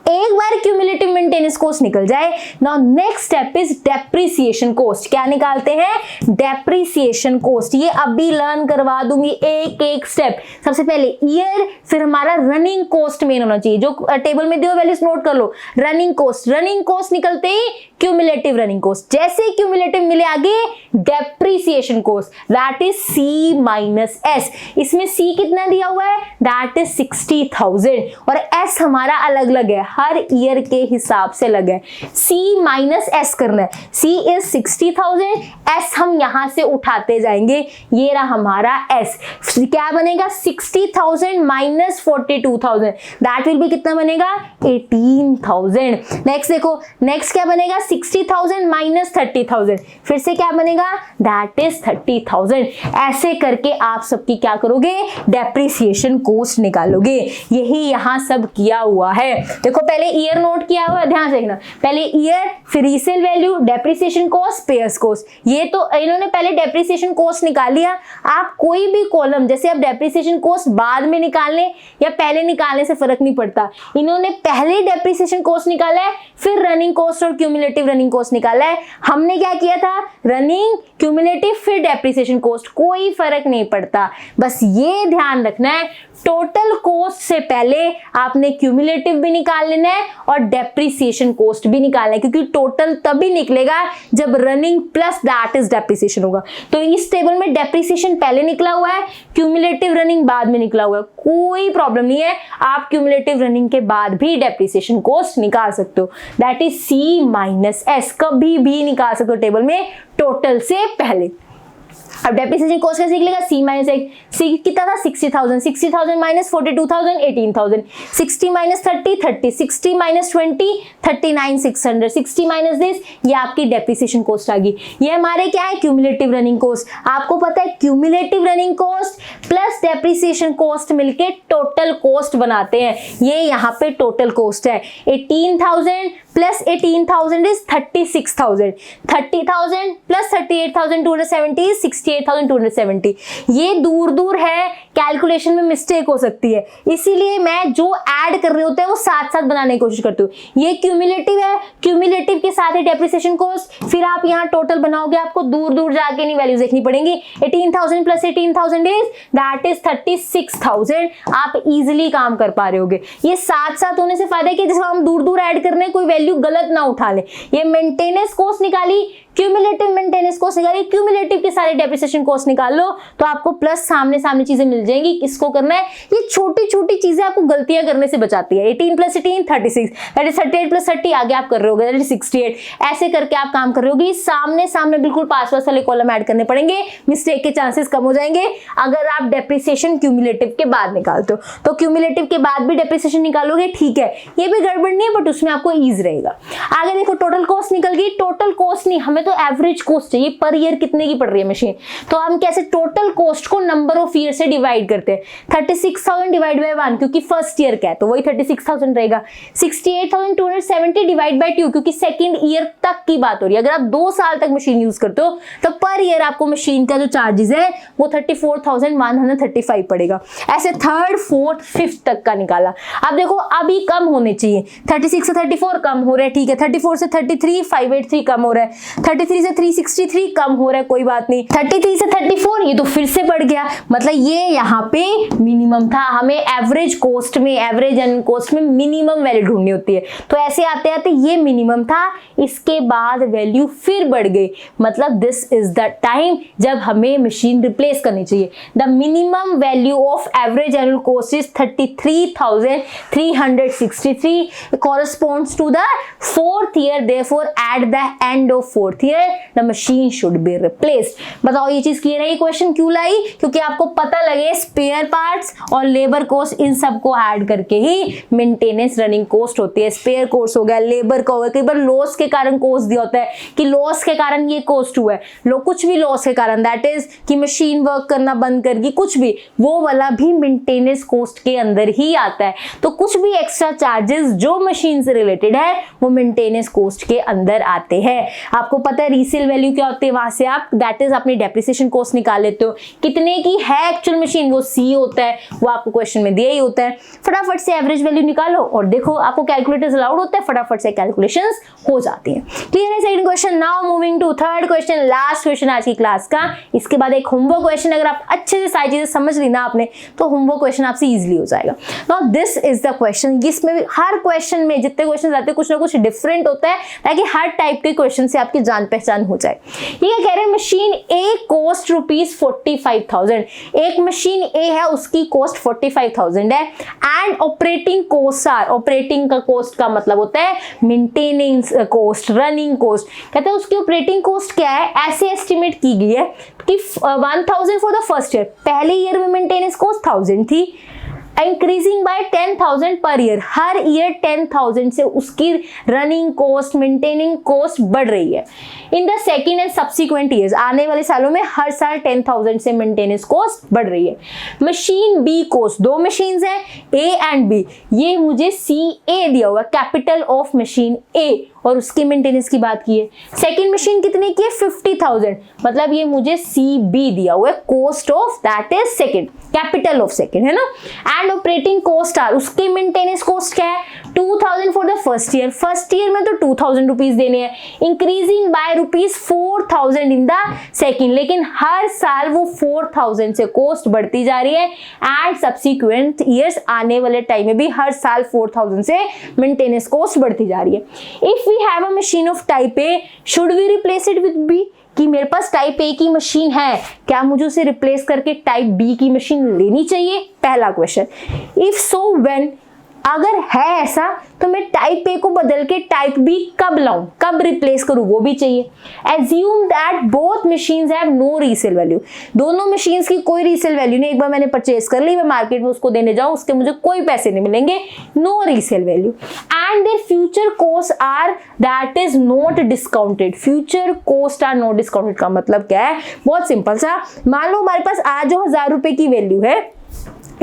एक बार क्यूमुलेटिव मेंटेनेंस कॉस्ट निकल जाए, now next step is depreciation cost. क्या निकालते हैं, डेप्रिसिएशन कॉस्ट। ये अभी लर्न करवा दूंगी एक एक स्टेप। सबसे पहले ईयर, फिर हमारा रनिंग कॉस्ट मेन होना चाहिए, जो टेबल में दियो वैल्यूज नोट कर लो। रनिंग कॉस्ट निकलते ही क्यूमुलेटिव रनिंग कॉस्ट, जैसे क्यूमुलेटिव मिले आगे depreciation cost, that is C minus S। इसमें C कितना दिया हुआ है, दैट इज 60,000, और S हमारा अलग अलग है, हर ईयर के हिसाब से अलग है। C माइनस S करना है, C इज 60,000, S हम यहां से उठाते जाएंगे, ये रहा हमारा S। क्या बनेगा, 60,000 माइनस 42,000, दैट विल बी कितना बनेगा, 18,000। नेक्स्ट देखो, नेक्स्ट क्या बनेगा, 60,000 माइनस 30,000, फिर से क्या बनेगा, दैट इज 30,000। ऐसे करके आप सबकी क्या करोगे, डेप्रिसिएशन कॉस्ट निकालोगे। यही यहां सब किया हुआ है। देखो पहले ईयर नोट किया हुआ है, ध्यान से देखना, पहले ईयर, फिर resale value, depreciation cost, spares cost. ये तो इन्होंने पहले डेप्रिसिएशन कॉस्ट निकाल लिया। आप कोई भी कॉलम, जैसे आप डेप्रिसिएशन कॉस्ट बाद में निकालने या पहले निकालने से फर्क नहीं पड़ता, इन्होंने पहले डेप्रिसिएशन कॉस्ट निकाला है, फिर रनिंग कॉस्ट और क्यूमुलेटिव रनिंग कॉस्ट निकाला है। हमने क्या किया था, रनिंग, क्यूमुलेटिव, फिर डेप्रिसिएशन कॉस्ट, कोई फर्क नहीं पड़ता। बस ये ध्यान रखना है, टोटल कॉस्ट से पहले आपने क्यूमुलेटिव भी निकाल लेना है और डेप्रिसिएशन कॉस्ट भी निकालना है, क्योंकि टोटल तभी निकलेगा जब running plus that is depreciation होगा। तो इस टेबल में डेप्रिसिएशन पहले निकला हुआ है, क्यूमुलेटिव रनिंग बाद में निकला हुआ है, कोई प्रॉब्लम नहीं है। आप क्यूमुलेटिव रनिंग के बाद भी डेप्रिसिएशन कॉस्ट निकाल सकते हो, that is C minus S, कभी भी निकाल सकते हो टेबल में टोटल से पहले। अब डेप्रिसिएशन कॉस्ट कैसे निकलेगा, C माइनस एक, C कितना था, 60,000, 60,000 minus 42,000, 18,000, 60 minus 30, 30, 60 minus 20, 39,600, 60 minus this, ये आपकी डेप्रिसिएशन कॉस्ट आ गई। ये हमारे क्या है, क्यूमुलेटिव रनिंग कॉस्ट। आपको पता है cumulative running cost plus depreciation cost मिलके टोटल कॉस्ट बनाते हैं। ये यहाँ पे टोटल कॉस्ट है, 18,000 प्लस 18,000 इज 36,000, 30,000 प्लस 38,270 इज 68,270। ये दूर दूर है, कैलकुलेशन में मिस्टेक हो सकती है, इसीलिए मैं जो ऐड कर रहे होते हैं वो साथ साथ बनाने की कोशिश करती हूँ। ये क्यूमुलेटिव है, क्यूमुलेटिव के साथ ही डेप्रिसिएशन कॉस्ट, फिर आप यहाँ टोटल बनाओगे, आपको दूर दूर जाके नहीं वैल्यूज देखनी पड़ेंगी। 18,000 प्लस 18,000 इज दैट इज 36,000। आप इजीली काम कर पा रहे होगे। ये साथ साथ होने से फायदा है कि जैसे हम दूर दूर ऐड कर रहे हैं, कोई वैल्यू गलत ना उठा ले। ये मेंटेनेंस कॉस्ट निकाली, क्यूमुलेटिव मेंटेनेंस कॉस्ट निकाली, क्यूमुलेटिव के सारे डेप्रिसिएशन कॉस्ट निकाल लो तो आपको प्लस सामने सामने चीजें मिल जाएंगी। किसको करना है? ये छोटी छोटी चीजें आपको गलतियां करने से बचाती है। 18 प्लस 18 36, दैट इज 38 प्लस 30, आगे आप कर रहे होगे दैट इज 68। ऐसे करके आप काम कर रहे होगे। सामने सामने बिल्कुल पास पास वाले कॉलम ऐड करने पड़ेंगे, मिस्टेक के चांसेस कम हो जाएंगे अगर आप डेप्रिसिएशन क्यूमुलेटिव के बाद निकालते हो। तो क्यूमुलेटिव के बाद भी डेप्रिसिएशन निकालोगे, ठीक है, ये भी गड़बड़ नहीं है, बट उसमें आपको ईज रहेगा। आगे देखो, टोटल कॉस्ट निकल गई। टोटल कॉस्ट नहीं, हमें तो एवरेज कॉस्ट चाहिए, पर ईयर कितने की पड़ रही है मशीन। तो हम कैसे टोटल कॉस्ट को नंबर ऑफ ईयर से डिवाइड करते हैं। 36,000 डिवाइड बाय 1, क्योंकि फर्स्ट ईयर का है तो वही 36,000 रहेगा। 68,270 डिवाइड बाय 2, क्योंकि सेकंड ईयर तक की बात हो रही है। अगर आप 2 साल तक मशीन यूज करते हो तो पर ईयर आपको मशीन का जो चार्जेस है वो 34,135 पड़ेगा। ऐसे थर्ड, फोर्थ, फिफ्थ तक का निकाला। अब देखो, अभी कम होने चाहिए। 36 से 34 कम हो रहा है, ठीक है। 34 से 33 583 कम हो रहा है। 33 से 363 कम हो रहा है, कोई बात नहीं। 33 से 34 ये तो फिर से बढ़ गया, मतलब ये यहाँ पे मिनिमम था। हमें एवरेज कॉस्ट में, एवरेज एनुअल कॉस्ट में मिनिमम वैल्यू ढूंढनी होती है। तो ऐसे आते आते ये मिनिमम था, इसके बाद वैल्यू फिर बढ़ गई। मतलब दिस इज द टाइम जब हमें मशीन रिप्लेस करनी चाहिए। The minimum value of average annual cost is 33,363 corresponds to the 4th year, therefore at the end of 4th year the machine should be replaced। बताओ ये चीज clear है? ये question क्यों लाई? क्योंकि आपको पता लगे स्पेयर पार्ट्स और लेबर कॉस्ट, इन सबको ऐड करके ही मेंटेनेंस रनिंग कॉस्ट होती है। स्पेयर कॉस्ट हो गया, लेबर का हो गया, कई बार लॉस के कारण कॉस्ट दिया होता है कि लॉस के कारण ये कॉस्ट हुआ है, कुछ भी लॉस के कारण, दैट इज कि मशीन वर्क करना बंद कर गई, कुछ भी, वो वाला भी मेंटेनेंस कॉस्ट के अंदर ही आता है। तो कुछ भी एक्स्ट्रा चार्जेस जो मशीन से रिलेटेड है वो मेंटेनेंस कॉस्ट के अंदर आते हैं। आपको पता है रीसेल वैल्यू क्या होती है, वहां से आप दैट इज अपनी डेप्रिसिएशन कॉस्ट निकाल लेते हो। कितने की है एक्चुअल मशीन, वो सी होता है, वो आपको क्वेश्चन में दिया ही होता है। फटाफट से एवरेज वैल्यू निकालो और देखो, आपको कैलकुलेटर्स अलाउड होता है, फटाफट से कैलकुलेशंस हो जाती हैं। क्लियर है second question? Now moving to third question, last question आज की क्लास का। इसके बाद एक होमवर्क क्वेश्चन, अगर आप अच्छे से सारी चीजें समझ ली ना आपने, तो होमवर्क क्वेश्चन आपसे इजीली हो जाएगा। Now this is the question. इसमें हर क्वेश्चन में जितने क्वेश्चन आते हैं कुछ ना कुछ डिफरेंट होता है, ताकि हर टाइप के क्वेश्चन से आपकी जान पहचान हो जाए। ये क्या कह रहे हैं? Machine A cost ₹45,000। एक मशीन ए है, उसकी कॉस्ट 45,000 है। And operating cost are, operating का कॉस्ट का मतलब होता है मेंटेनेंस कॉस्ट, रनिंग कॉस्ट। कहते हैं उसकी ऑपरेटिंग कॉस्ट क्या है, ऐसे एस्टिमेट की गई है कि 1,000 फॉर द फर्स्ट ईयर, पहले ईयर में मेंटेनेंस कॉस्ट 1,000 थी, increasing by 10,000 per year, her year 10,000 से उसकी रनिंग कॉस्ट, मेंटेनिंग कॉस्ट बढ़ रही है। In the second and subsequent years, आने वाले सालों में हर साल 10,000 से मेंटेनेंस कॉस्ट बढ़ रही है। मशीन बी कॉस्ट, दो मशीन्स हैं ए एंड बी, ये मुझे CA दिया हुआ, कैपिटल ऑफ मशीन ए, और उसकी मेंटेनेंस की बात की है। सेकेंड मशीन कितने की है? 50,000, मतलब ये मुझे CB दिया हुआ है, cost of that is second, capital of second, है ना। एंड ऑपरेटिंग कॉस्ट आर, उसकी मेंटेनेंस कॉस्ट क्या है? 2,000 for the first year, first year में तो 2,000 रुपीज देने हैं, increasing by ₹4,000 in the second, लेकिन हर साल वो 4,000 से कॉस्ट बढ़ती जा रही है। एंड सब्सिक्वेंट ईयर्स, आने वाले टाइम में भी हर साल 4,000 से मेंटेनेंस कॉस्ट बढ़ती जा रही है। If we have a machine of type A, should we replace it with B? कि मेरे पास टाइप ए की मशीन है, क्या मुझे उसे रिप्लेस करके टाइप बी की मशीन लेनी चाहिए? पहला क्वेश्चन। इफ सो व्हेन, अगर है ऐसा तो मैं टाइप ए को बदल के टाइप बी कब लाऊं, कब रिप्लेस करूं, वो भी चाहिए। Assume that both machines have no resale value, दोनों मशीन्स की कोई रीसेल वैल्यू नहीं। एक बार मैंने परचेज कर ली, मैं मार्केट में उसको देने जाऊं, उसके मुझे कोई पैसे नहीं मिलेंगे, no resale value. And their future cost are that is not discounted, future cost are not discounted का मतलब क्या है? बहुत सिंपल सा, मान लो हमारे पास आज जो 1,000 रुपए की वैल्यू है,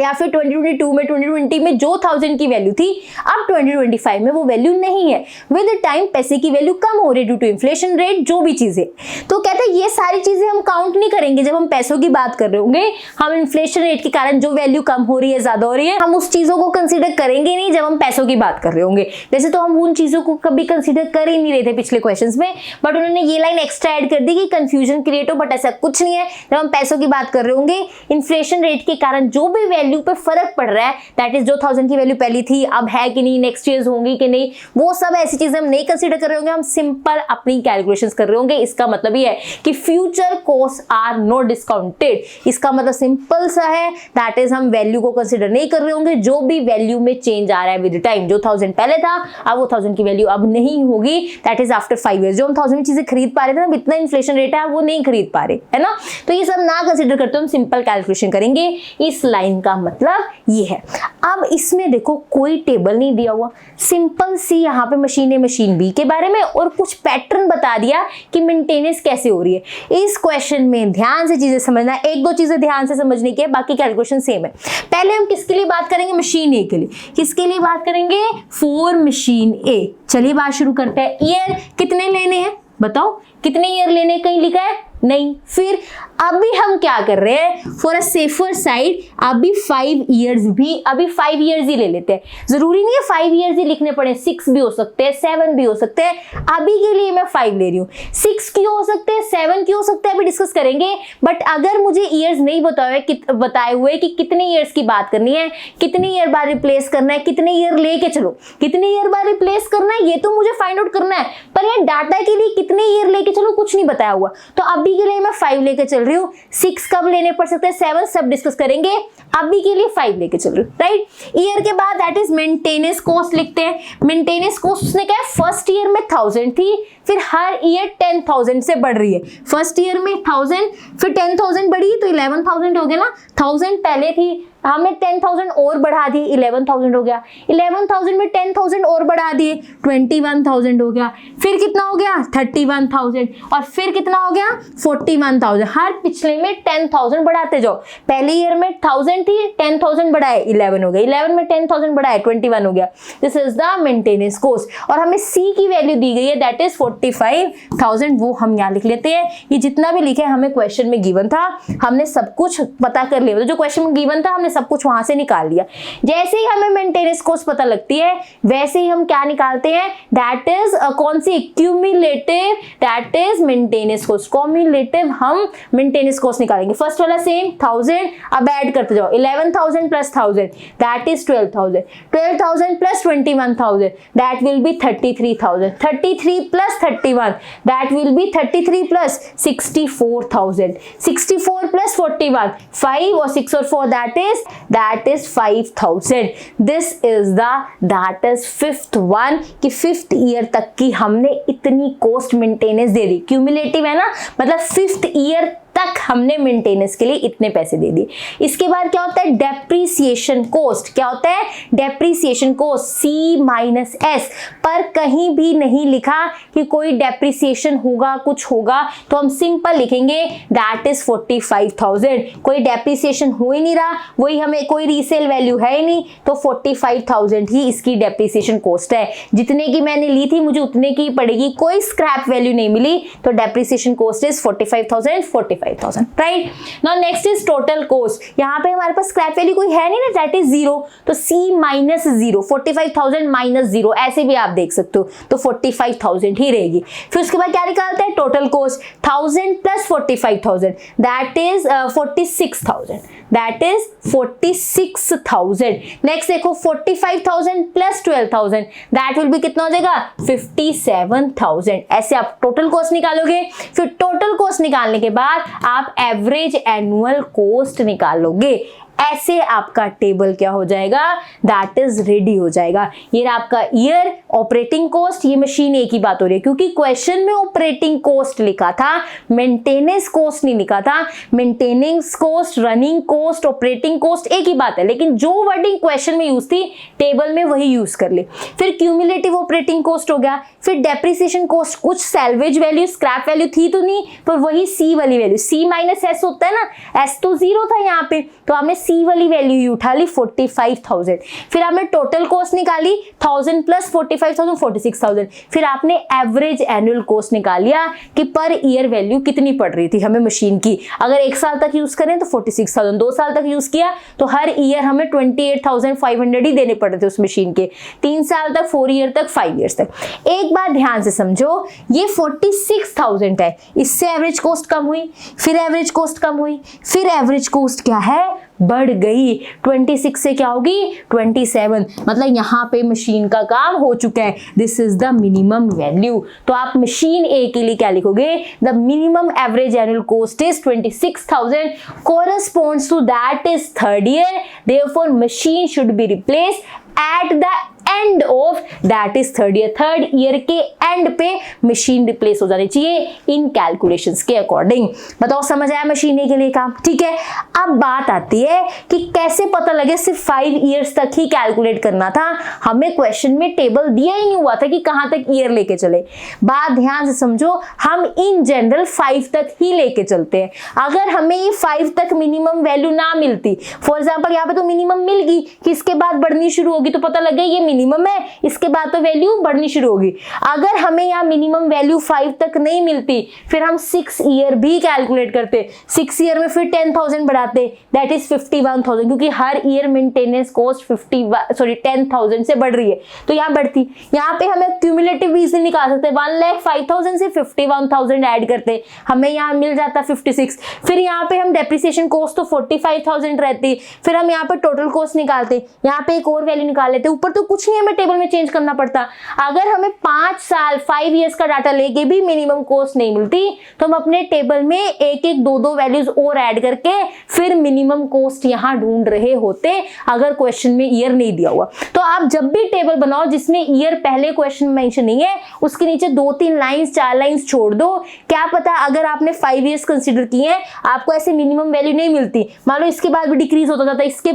या फिर 2022 में 2020 में जो 1000 की वैल्यू थी अब 2025 में वो वैल्यू नहीं है। विद टाइम पैसे की वैल्यू कम हो रही है ड्यू टू इन्फ्लेशन रेट, जो भी चीजें। तो कहते हैं ये सारी चीजें हम काउंट नहीं करेंगे जब हम पैसों की बात कर रहे होंगे। हम इन्फ्लेशन रेट के कारण जो वैल्यू कम हो रही है, ज्यादा हो रही है, हम उस चीजों को कंसिडर करेंगे नहीं जब हम पैसों की बात कर रहे होंगे। वैसे तो हम उन चीजों को कभी कंसिडर कर ही नहीं रहे थे पिछले क्वेश्चंस में, बट उन्होंने ये लाइन एक्स्ट्रा ऐड कर दी कि कंफ्यूजन क्रिएट हो, बट ऐसा कुछ नहीं है। जब हम पैसों की बात कर रहे होंगे, इन्फ्लेशन रेट के कारण जो भी वैल्यू पे फर्क पड़ रहा है, दैट इज जो 1000 की वैल्यू पहली थी अब है कि नहीं, नेक्स्ट ईयर होंगी कि नहीं, वो सब ऐसी चीजें हम नहीं कंसीडर कर रहे होंगे। हम सिंपल अपनी कैलकुलेशंस कर रहे होंगे। इसका मतलब ये है कि future cost are not discounted. इसका मतलब सिंपल सा है, दैट इज हम वैल्यू को कंसीडर नहीं कर रहे होंगे। जो भी वैल्यू में चेंज आ रहा है विद टाइम, जो 1000 पहले था अब वो 1000 की वैल्यू अब नहीं होगी, दैट इज आफ्टर 5 ईयर्स। जो हम 1000 में चीजें खरीद पा रहे थे ना, इतना इन्फ्लेशन रेट है वो नहीं खरीद पा रहे, है ना। तो ये सब ना कंसीडर करते हम सिंपल कैलकुलेशन करेंगे। इस लाइन का मतलब ये है। अब इसमें देखो कोई टेबल नहीं दिया हुआ, सिंपल सी यहाँ पे मशीन ए मशीन बी के बारे में और कुछ पैटर्न बता दिया कि मेंटेनेंस कैसे हो रही है। इस क्वेश्चन में ध्यान से चीजें समझना, एक दो चीजें ध्यान से समझने की है, बाकी कैलकुलेशन सेम है। पहले हम किसके लिए बात करेंगे, मशीन ए के लिए। किसके लिए बात करेंगे, फॉर मशीन ए। चलिए बात शुरू करते हैं। ईयर कितने लेने हैं बताओ, कितने ईयर लेने, कहीं लिखा है नहीं। फिर अभी हम क्या कर रहे हैं, फॉर अ सेफर साइड अभी 5 ईयर्स भी, अभी 5 ईयर्स ही ले लेते हैं। जरूरी नहीं है 5 ईयर्स ही लिखने पड़े, 6 भी हो सकते हैं, 7 भी हो सकते हैं। अभी के लिए मैं 5 ले रही हूँ। 6 क्यों हो सकते हैं, 7 क्यों हो सकते हैं, अभी डिस्कस करेंगे। बट अगर मुझे ईयर्स नहीं बताए हुए कि कितने ईयर्स की बात करनी है, कितने ईयर बाद रिप्लेस करना है, कितने ईयर लेके चलो, कितने ईयर बाद रिप्लेस करना है, ये तो मुझे फाइंड आउट करना है। पर ये डाटा के लिए कितने ईयर लेके चलो कुछ नहीं बताया हुआ। तो अभी के लिए मैं 5 लेके चल रही हूँ। 6 कब लेने पड़ सकते हैं, 7 सब डिस्कस करेंगे। अभी के लिए 5 लेके चल रही हूँ, राइट। ईयर के बाद दैट इज मेंटेनेंस कॉस्ट लिखते हैं। मेंटेनेंस कॉस्ट उसने क्या है, फर्स्ट ईयर में 1000 थी, फिर हर ईयर 10,000 से बढ़ रही है। फर्स्ट ईयर में 1000, फिर 10,000 बढ़ी तो 11,000 हो गया ना। 1000 पहले थी, हमने 10,000 और बढ़ा दी, 11,000 हो गया। 11,000 में 10,000 और बढ़ा दिए, 21,000 हो गया। फिर कितना हो गया, 31,000, और फिर कितना हो गया, 41,000। हर पिछले में 10,000 बढ़ाते जाओ। पहले ईयर में 1000 थी, 10,000 बढ़ाए 11 हो गया, 11 में 10,000 बढ़ाए 21 हो गया। This is the maintenance cost. और हमें सी की वैल्यू दी गई है, दैट इज 45,000। वो हम यहाँ लिख लेते हैं। ये जितना भी लिखे हमें क्वेश्चन में गिवन था, हमने सब कुछ पता कर लिया। तो जो क्वेश्चन में गिवन था हमने सब कुछ वहां से निकाल लिया। जैसे ही हमें मेंटेनेंस कॉस्ट पता लगती है, वैसे ही हम क्या निकालते हैं, दैट इज कौन सी, cumulative, that is maintenance cost. Cumulative हम मेंटेनेंस कॉस्ट निकालेंगे। फर्स्ट वाला सेम 1000, अब ऐड करते जाओ, 11,000 plus 1000 that is 12,000, 12,000 plus 21,000 that will be 33,000, 33 plus 31 that will be 33 plus 64,000, 64 plus 41, 5 और 6 और 4 that is 5,000. This is that is 5th one कि 5th year तक की हमने इतनी कॉस्ट मेंटेनेंस दे दी। क्यूमुलेटिव है ना, मतलब 5th ईयर तक हमने मेंटेनेंस के लिए इतने पैसे दे दिए। इसके बाद क्या होता है, डेप्रीसिएशन कॉस्ट। क्या होता है, depreciation cost, C minus S। पर कहीं भी नहीं लिखा कि कोई डेप्रीसिएशन होगा, कुछ होगा, तो हम सिंपल लिखेंगे दैट इज 45,000। कोई डेप्रीसिएशन हो ही नहीं रहा, वही हमें कोई रीसेल वैल्यू है ही नहीं, तो 45,000 ही इसकी डेप्रीसिएशन कॉस्ट है। जितने की मैंने ली थी मुझे उतने की पड़ेगी, कोई स्क्रैप वैल्यू नहीं मिली, तो depreciation cost is 45,000, right. Now next is total cost. यहाँ पे हमारे पास स्क्रैप वैल्यू कोई है नहीं ना, दैट इज 0, तो C माइनस 0, 45,000 माइनस 0, ऐसे भी आप देख सकते हो, तो 45,000 ही रहेगी। फिर उसके बाद क्या निकालते हैं, total cost 1000 plus 45,000 that is 46,000, that is 46,000। Next देखो 45,000 प्लस 12,000 दैट विल बी कितना हो जाएगा, 57,000। ऐसे आप टोटल कॉस्ट निकालोगे। फिर टोटल कॉस्ट निकालने के बाद आप एवरेज एनुअल कॉस्ट निकालोगे। ऐसे आपका टेबल क्या हो जाएगा, दैट इज रेडी हो जाएगा। ये आपका ईयर, ऑपरेटिंग कॉस्ट, ये मशीन ए की बात हो रही है क्योंकि क्वेश्चन में ऑपरेटिंग कॉस्ट लिखा था, मेंटेनेंस कॉस्ट नहीं लिखा था। Maintenance cost, running cost, operating cost एक ही बात है, लेकिन जो वर्डिंग क्वेश्चन में यूज थी टेबल में वही यूज कर ले। फिर क्यूमुलेटिव ऑपरेटिंग कॉस्ट हो गया। फिर डेप्रिसिएशन कॉस्ट, कुछ सैल्वेज वैल्यू, स्क्रैप वैल्यू थी तो नहीं, पर वही C वाली वैल्यू, C माइनस S होता है ना, S तो 0 था यहाँ पे, तो हमने सी वाली वैल्यू ही उठा ली 45,000। फिर आपने टोटल कॉस्ट निकाली 1000 प्लस 45,000 46,000। फिर आपने एवरेज एनुअल कॉस्ट निकाल लिया कि पर ईयर वैल्यू कितनी पड़ रही थी हमें मशीन की। अगर 1 साल तक यूज करें तो 46,000, 2 साल तक यूज किया तो हर ईयर हमें 28,500 ही देने पड़े थे उस मशीन के, 3 साल तक, 4 ईयर तक, 5 ईयर्स तक। एक बात ध्यान से समझो, ये 46,000 है, इससे एवरेज कॉस्ट कम हुई, फिर एवरेज कॉस्ट कम हुई, फिर एवरेज कॉस्ट क्या है, बढ़ गई। 26 से क्या होगी 27, मतलब यहाँ पे मशीन का काम हो चुका है। This is the minimum value. तो आप मशीन ए के लिए क्या लिखोगे, the minimum average annual cost is 26,000 corresponds to that is third year, therefore machine should be replaced at the end of that is third year। Third year के and पे machine replace हो जानी चाहिए इन calculations के according. बताओ समझ आया machine ए के लिए काम, ठीक है। अब बात आती है कि कैसे पता लगे सिर्फ 5 ईयर्स तक ही कैलकुलेट करना था, हमें क्वेश्चन में टेबल दिया ही नहीं हुआ था कि कहां तक ईयर लेके चले। बात ध्यान से समझो, हम इन जनरल 5 तक ही लेके चलते हैं। अगर हमें ये 5 तक मिनिमम वैल्यू ना मिलती, फॉर एग्जाम्पल यहाँ पे तो मिनिमम मिल गई कि इसके बाद बढ़नी शुरू होगी, तो पता लग गया ये मिनिमम है, इसके बाद तो वैल्यू बढ़नी शुरू होगी। अगर हमें यहाँ मिनिमम वैल्यू 5 तक नहीं मिलती, फिर हम 6 ईयर भी कैलकुलेट करते, 6 ईयर में फिर 10,000 बढ़ाते, दैट इज 51,000, क्योंकि हर ईयर मेंटेनेंस कॉस्ट 10,000 से बढ़ रही है तो यहाँ बढ़ती। यहाँ पे हमें क्यूमुलेटिव भी इजीली निकाल सकते, 1,05,000 से 51,000 ऐड करते, हमें यहाँ मिल जाता 56। फिर यहाँ पे हम डेप्रिसिएशन कॉस्ट तो 45,000 रहती, फिर हम यहाँ पे टोटल कॉस्ट निकालते, यहाँ पे एक और वैल्यू निकाल लेते, ऊपर तो कुछ नहीं हमें टेबल में चेंज करना पड़ता। अगर हमें 5 साल 5 इयर्स का डाटा लेके भी मिनिमम कॉस्ट नहीं मिलती, तो हम अपने टेबल में एक एक 2-2 वैल्यूज और ऐड करके फिर मिनिमम कॉस्ट यहाँ ढूंढ रहे होते, अगर क्वेश्चन में ईयर नहीं दिया हुआ। तो आप जब भी टेबल बनाओ जिसमें ईयर पहले क्वेश्चन में मेंशन नहीं है, उसके नीचे 2-3 लाइंस 4 लाइंस छोड़ दो। क्या पता अगर आपने 5 इयर्स कंसिडर किए हैं, आपको ऐसे मिनिमम वैल्यू नहीं मिलती, मान लो इसके बाद भी डिक्रीज होता जाता है, इसके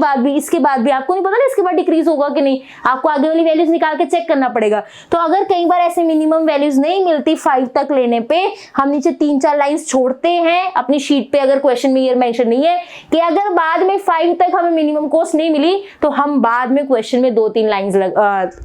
बाद भी आपको नहीं पता ना इसके बाद डिक्रीज होगा कि नहीं, आपको आगे वाली वैल्यूज निकाल के चेक करना पड़ेगा। तो अगर कई बार ऐसे मिनिमम वैल्यूज नहीं मिलती 5 तक लेने पे, हम नीचे 3-4 लाइंस छोड़ते हैं अपनी शीट पे, अगर क्वेश्चन में ईयर मेंशन नहीं है, कि अगर बाद में 5 तक हमें मिनिमम कॉस्ट नहीं मिली तो हम बाद में क्वेश्चन में 2-3 लाइंस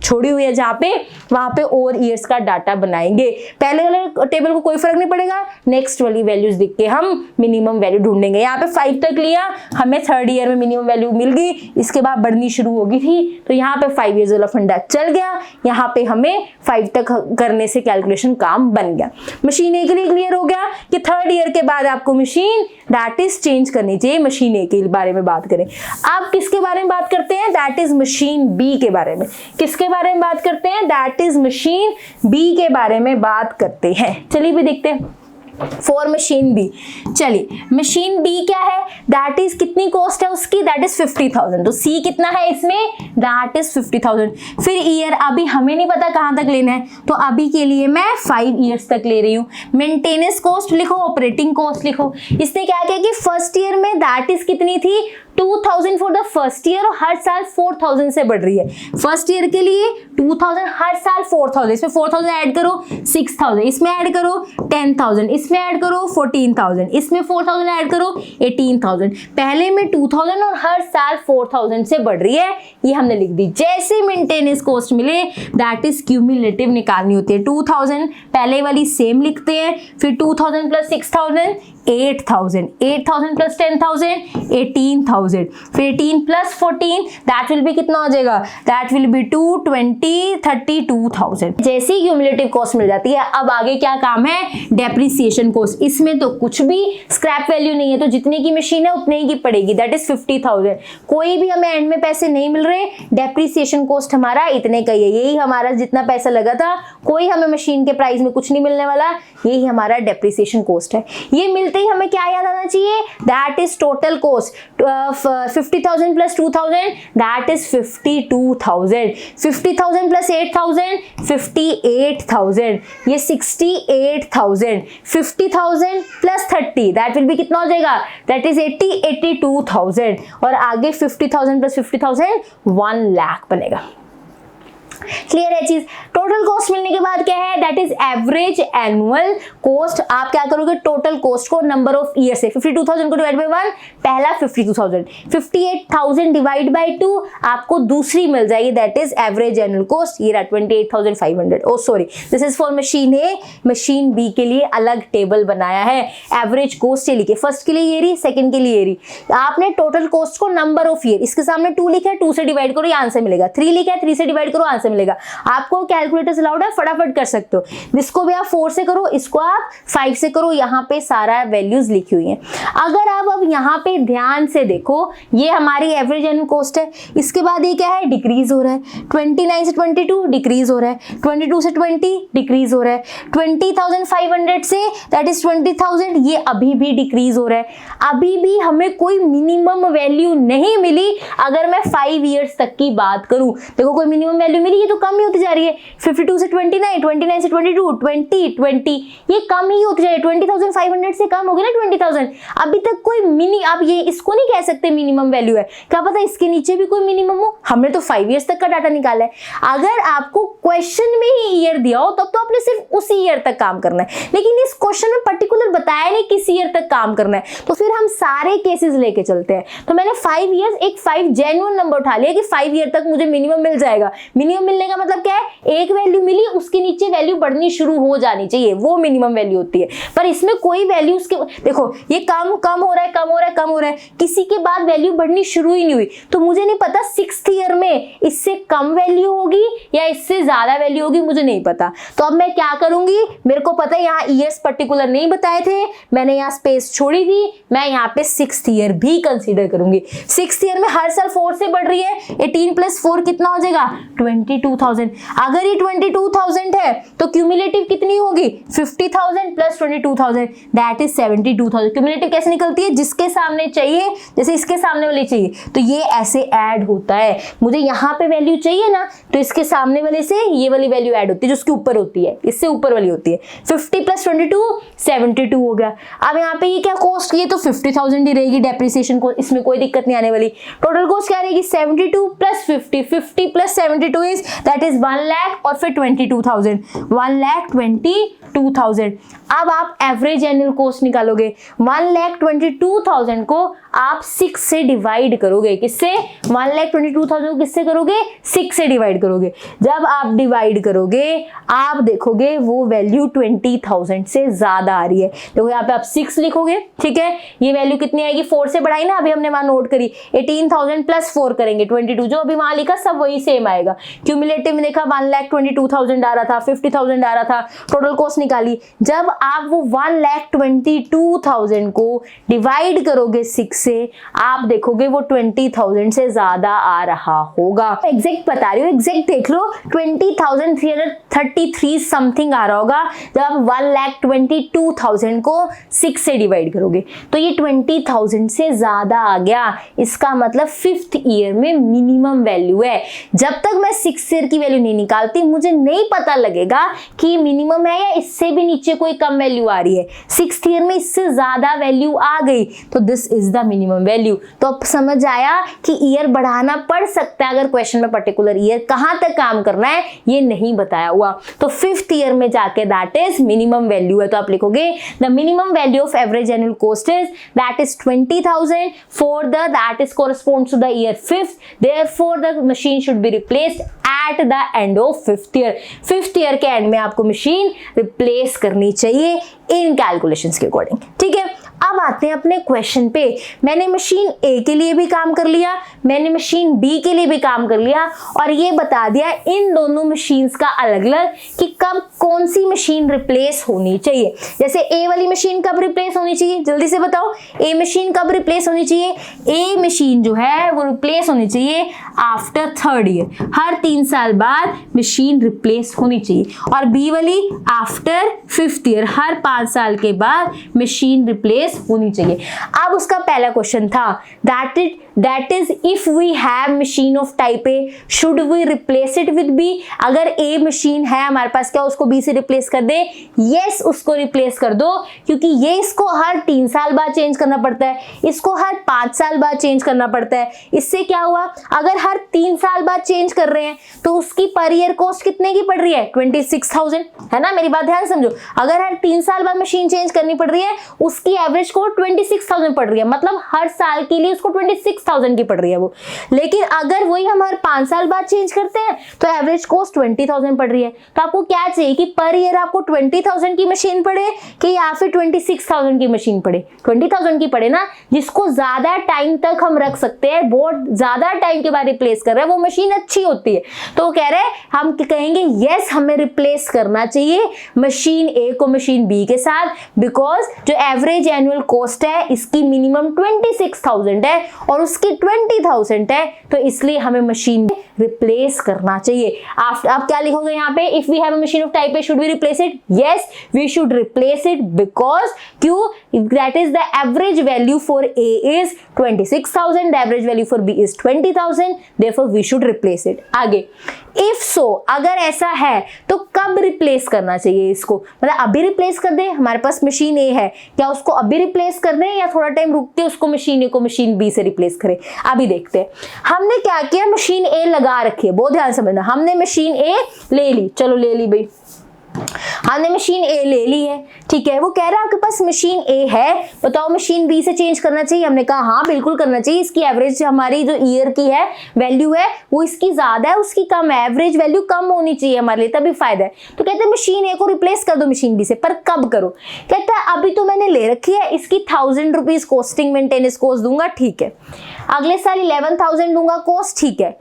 छोड़ी हुई है जहाँ पे, वहां पे और ईयर्स का डाटा बनाएंगे। पहले वाले टेबल को कोई फर्क नहीं पड़ेगा, नेक्स्ट वाली वैल्यूज लिख के हम मिनिमम वैल्यू ढूंढेंगे। यहाँ पे 5 तक लिया, हमें थर्ड ईयर में मिनिमम वैल्यू मिल गई, इसके बाद बढ़नी शुरू होगी थी, तो यहाँ पे 5 इयर्स वाला फंडा चल गया, यहाँ पे हमें 5 तक करने से कैलकुलेशन काम बन गया। मशीन ए के लिए क्लियर हो गया कि थर्ड ईयर के बाद आपको मशीन दैट इज चेंज करनी चाहिए। मशीन ए के बारे में बात करें, अब किसके बारे में बात करते हैं, दैट इज मशीन बी के बारे में। किसके बारे में बात करते हैं, दैट इज मशीन बी के बारे में बात करते हैं। चलिए भी देखते हैं फॉर मशीन बी। चलिए मशीन बी क्या है, दैट इज कितनी कॉस्ट है उसकी, दैट इज 50,000। तो सी कितना है इसमें, दैट इज 50,000। फिर ईयर अभी हमें नहीं पता कहां तक लेना है, तो अभी के लिए मैं 5 इयर्स तक ले रही हूँ। मेंटेनेंस कॉस्ट लिखो, ऑपरेटिंग कॉस्ट लिखो। इसने क्या किया कि फर्स्ट ईयर में दैट इज कितनी थी 2,000 फॉर द फर्स्ट ईयर, और हर साल 4,000 से बढ़ रही है। फर्स्ट ईयर के लिए 2,000, हर साल 4,000, इसमें 4,000 ऐड करो 6,000, इसमें ऐड करो 10,000, इसमें ऐड करो 14,000, इसमें 4,000 ऐड करो 18,000। पहले में 2,000 और हर साल 4,000 से बढ़ रही है, ये हमने लिख दी। जैसे मेंटेनेंस कॉस्ट मिले दैट इज क्यूमुलेटिव निकालनी होती है। 2,000 पहले वाली सेम लिखते हैं, फिर 2,000 प्लस 6,000 8,000, 8,000 प्लस 10,000 18,000, फिर 18 प्लस 14 दैट विल बी कितना हो जाएगा, दैट विल बी 220 32,000। जैसी क्यूमुलेटिव कॉस्ट मिल जाती है, अब आगे क्या काम है, डेप्रिसिएशन कॉस्ट। इसमें तो कुछ भी स्क्रैप वैल्यू नहीं है, तो जितने की मशीन है उतने ही की पड़ेगी, दैट इज 50,000। कोई भी हमें एंड में पैसे नहीं मिल रहे, डेप्रिसिएशन कॉस्ट हमारा इतने का ही है, यही हमारा जितना पैसा लगा था, कोई हमें मशीन के प्राइस में कुछ नहीं मिलने वाला, यही हमारा डेप्रिसिएशन कॉस्ट है। ये मिलते ही हमें क्या याद आना चाहिए, that is total cost. 50,000 plus 2,000 that is 52,000, 50,000 plus 8,000 58,000, ये 68,000, 50,000 प्लस 30 दैट विल बी कितना हो जाएगा, दैट इज 82,000, और आगे 50,000 प्लस 50,000 1 लाख बनेगा। क्लियर है चीज। टोटल कॉस्ट मिलने के बाद क्या है, that is average annual cost. आप क्या करोगे, टोटल कॉस्ट को नंबर ऑफ ईयर से 52,000 को डिवाइड बाय 1, पहला 52,000, 58,000 डिवाइड बाय 2 आपको दूसरी मिल जाएगी, that is average annual cost. ये रहा 28,500। Oh sorry, this is for machine A. Machine B के लिए अलग टेबल बनाया है, एवरेज कॉस्ट ये लिखे, फर्स्ट के लिए ये रही, सेकंड के लिए ये रही। आपने टोटल कॉस्ट को नंबर ऑफ ईयर, इसके सामने 2 लिखा है, 2 से डिवाइड करो, ये आंसर मिलेगा। 3 लिखा है, 3 से डिवाइड करो, आंसर मिलेगा। आपको कैलकुलेटर अलाउड है, फटाफट कर सकते हो। इसको भी आप 4 से करो, इसको आप 5 से करो, यहाँ पे सारा वैल्यूज लिखी हुई है। अगर आप अब यहाँ पे ध्यान से देखो, ये हमारी एवरेज एनुअल कॉस्ट है। इसके बाद ये क्या है, डिक्रीज हो रहा है, 29 से 22 डिक्रीज हो रहा है, 22 से 20 डिक्रीज हो रहा है, 20,500 से दैट इज 20,000 ये अभी भी डिक्रीज हो रहा है। अभी भी हमें कोई मिनिमम वैल्यू नहीं मिली। अगर मैं 5 ईयर्स तक की बात करूं, देखो कोई मिनिमम वैल्यू मिली, ये तो कम ही होती जा रही है। 52 से 29, 29 से 22, 20 ये कम ही होती जा रही है। 20,500 से कम होगी ना 20,000। अभी तक कोई आप ये इसको नहीं कह सकते मिनिमम वैल्यू है, क्या पता इसके नीचे भी कोई मिनिमम हो। हमने तो 5 ईयर्स तक का डाटा निकाला है। अगर आपको क्वेश्चन में ही ईयर दिया हो तब तो आपने सिर्फ उसी ईयर तक काम करना है, लेकिन इस क्वेश्चन में पर्टिकुलर बताया नहीं किस ईयर तक काम करना है, तो फिर हम सारे केसेस लेके चलते हैं। तो मैंने 5 ईयर्स, एक 5 जेन्युइन नंबर उठा लिया कि 5 ईयर तक मुझे मिनिमम मिल जाएगा। मिनिमम मिलने का मतलब क्या है, एक वैल्यू मिली, उसके नीचे वैल्यू बढ़नी शुरू हो जानी चाहिए, वो मिनिमम वैल्यू होती है। पर इसमें कोई वैल्यू उसके, देखो ये कम कम हो रहा है, कम हो रहा है, कम हो रहा है, किसी के बाद वैल्यू बढ़नी शुरू ही नहीं हुई। तो मुझे नहीं पता 6th ईयर में इससे कम वैल्यू होगी या इससे ज्यादा वैल्यू होगी, मुझे नहीं पता। तो अब मैं क्या करूंगी, मेरे को पता है यहाँ ईयर्स पर्टिकुलर नहीं बताए थे, मैंने यहाँ स्पेस छोड़ी थी, मैं यहाँ पे 6th ईयर भी कंसीडर करूंगी। 6th ईयर में हर साल 4 से बढ़ रही है, 18 + 4 कितना हो जाएगा, 22,000। अगर ये 22,000 है तो क्यूमुलेटिव कितनी होगी, 50,000 + 22,000 दैट इज 72,000। क्यूमुलेटिव कैसे निकलती है, जिसके सामने चाहिए, जैसे इसके सामने वाली चाहिए तो ये ऐसे ऐड होता है। मुझे यहाँ पे वैल्यू चाहिए ना, तो इसके सामने वाले से ये वाली वैल्यू ऐड होती है जो उसके ऊपर होती है, इससे ऊपर वाली होती है। 50 + 22 72 हो गया। अब यहाँ पे ये क्या कॉस्ट, ये तो 50,000 ही रहेगी डेप्रिसिएशन को, इसमें कोई दिक्कत नहीं आने वाली। टोटल कॉस्ट क्या रहेगी, 72 + 50, 50 + 72 इज दैट इज 1 लाख और फिर 22,000, 1,22,000। अब आप एवरेज एनुअल कॉस्ट निकालोगे, 1,22,000 को आप 6 से डिवाइड करोगे, किससे, 1,22,000 को किससे करोगे, 6 से डिवाइड करोगे। जब आप डिवाइड करोगे आप देखोगे वो वैल्यू 20,000 से ज्यादा आ रही है। देखो यहाँ पे आप 6 लिखोगे, ठीक है, ये वैल्यू कितनी आएगी, 4 से बढ़ाई ना, अभी हमने वहां नोट करी, 18,000 + 4 करेंगे 22, जो अभी वहां लिखा सब वही सेम आएगा। क्यूमुलेटिव में देखा 1,22,000 आ रहा था, 50,000 आ रहा था, टोटल कॉस्ट निकाली। जब आप वो 1,22,000 को डिवाइड करोगे 6 से, आप देखोगे वो 20,000 से ज्यादा आ रहा होगा। एग्जैक्ट बता रही हूँ, एग्जैक्ट देख लो, 20,333 समथिंग आ रहा होगा। जब आप 1,22,000 को 6 से डिवाइड करोगे तो ये 20,000 से ज्यादा आ गया। इसका मतलब 5th ईयर में मिनिमम वैल्यू है। जब तक मैं 6th ईयर की वैल्यू नहीं निकालती मुझे नहीं पता लगेगा कि मिनिमम है या इससे भी नीचे कोई कम वैल्यू आ रही है। 6th ईयर में इससे ज्यादा वैल्यू आ गई तो this is the minimum value. तो अब समझ आया कि ईयर बढ़ाना पड़ सकता है अगर क्वेश्चन में पर्टिकुलर ईयर कहां तक काम करना है ये नहीं बताया हुआ। तो 5th ईयर में जाके दैट इज मिनिमम वैल्यू है। तो आप लिखोगे the minimum value of average annual cost is that is 20,000 for the that is corresponds to the year 5th, therefore the machine should be replaced at the end of 5th year. 5th year के एंड में आपको machine replace करनी चाहिए इन calculations के according, ठीक है। अब आते हैं अपने क्वेश्चन पे। मैंने मशीन ए के लिए भी काम कर लिया, मैंने मशीन बी के लिए भी काम कर लिया और ये बता दिया इन दोनों मशीन्स का अलग अलग कि कब कौन सी मशीन रिप्लेस होनी चाहिए। जैसे ए वाली मशीन कब रिप्लेस होनी चाहिए, जल्दी से बताओ, ए मशीन कब रिप्लेस होनी चाहिए। ए मशीन जो है वो रिप्लेस होनी चाहिए आफ्टर 3rd ईयर, हर 3 साल बाद मशीन रिप्लेस होनी चाहिए। और बी वाली आफ्टर 5th ईयर, हर 5 साल के बाद मशीन रिप्लेस होनी चाहिए। अब उसका पहला क्वेश्चन था that it that is if we have machine of type A should we replace it with B. अगर ए मशीन है हमारे पास, क्या उसको बी से रिप्लेस कर दे? यस, उसको रिप्लेस कर दो, क्योंकि ये इसको हर 3 साल बाद चेंज करना पड़ता है, इसको हर 5 साल बाद चेंज करना पड़ता है। इससे क्या हुआ, अगर हर 3 साल बाद चेंज कर रहे हैं तो उसकी पर ईयर कॉस्ट कितने की पड़ रही है? 26,000, है ना? मेरी बात ध्यान समझो, अगर हर 3 साल बाद मशीन चेंज करनी पड़ रही है, उसकी एवरेज कॉस्ट 26,000 पड़ रही है, मतलब हर साल के लिए उसको 26,000 की पड़ रही है वो। लेकिन अगर वही हम हर 5 साल बाद चेंज करते हैं तो एवरेज कॉस्ट 20,000 पड़ रही है। तो आपको क्या चाहिए कि पर ईयर आपको 20,000 की मशीन पड़े कि या फिर 26,000 की मशीन पड़े? 20,000 की पड़े ना, जिसको ज्यादा टाइम तक हम रख सकते हैं, बहुत ज्यादा टाइम के बाद रिप्लेस कर रहे हैं, वो मशीन अच्छी होती है। तो कह रहे हैं, हम कहेंगे यस हमें रिप्लेस करना चाहिए मशीन ए को मशीन बी के साथ, बिकॉज जो एवरेज एनुअल कॉस्ट है इसकी मिनिमम 26,000 है और उसकी 20,000 है, तो इसलिए हमें मशीन रिप्लेस करना चाहिए। आप क्या लिखोगे यहाँ पे? If we have a machine of type A should we replace it? Yes, we should replace it, because क्यों? That is the average value for A is 26,000, the average value for B is 20,000, therefore we should replace it. आगे, if so, अगर ऐसा है तो कब replace करना चाहिए इसको? मतलब अभी रिप्लेस कर दे, हमारे पास मशीन ए है, क्या उसको अभी रिप्लेस कर दे या थोड़ा टाइम रुक के उसको मशीन ए को मशीन बी से रिप्लेस करें? अभी देखते हैं। हमने क्या किया, मशीन ए लगा रखी है, बहुत ध्यान से समझना। हमने मशीन ए ले ली, चलो ले ली भाई, हमने मशीन ए ले ली है, ठीक है। वो कह रहा है आपके पास मशीन ए है, बताओ मशीन बी से चेंज करना चाहिए? हमने कहा हाँ बिल्कुल करना चाहिए। इसकी एवरेज हमारी जो ईयर की है वैल्यू है वो इसकी ज्यादा है, उसकी कम है, एवरेज वैल्यू कम होनी चाहिए हमारे लिए, तभी फायदा है। तो कहते हैं मशीन ए को रिप्लेस कर दो मशीन बी से, पर कब करो? कहता है अभी तो मैंने ले रखी है, इसकी 1000 रुपीज कॉस्टिंग मेंटेनेंस कॉस्ट दूंगा, ठीक है। अगले साल 11,000 दूंगा कॉस्ट, ठीक है।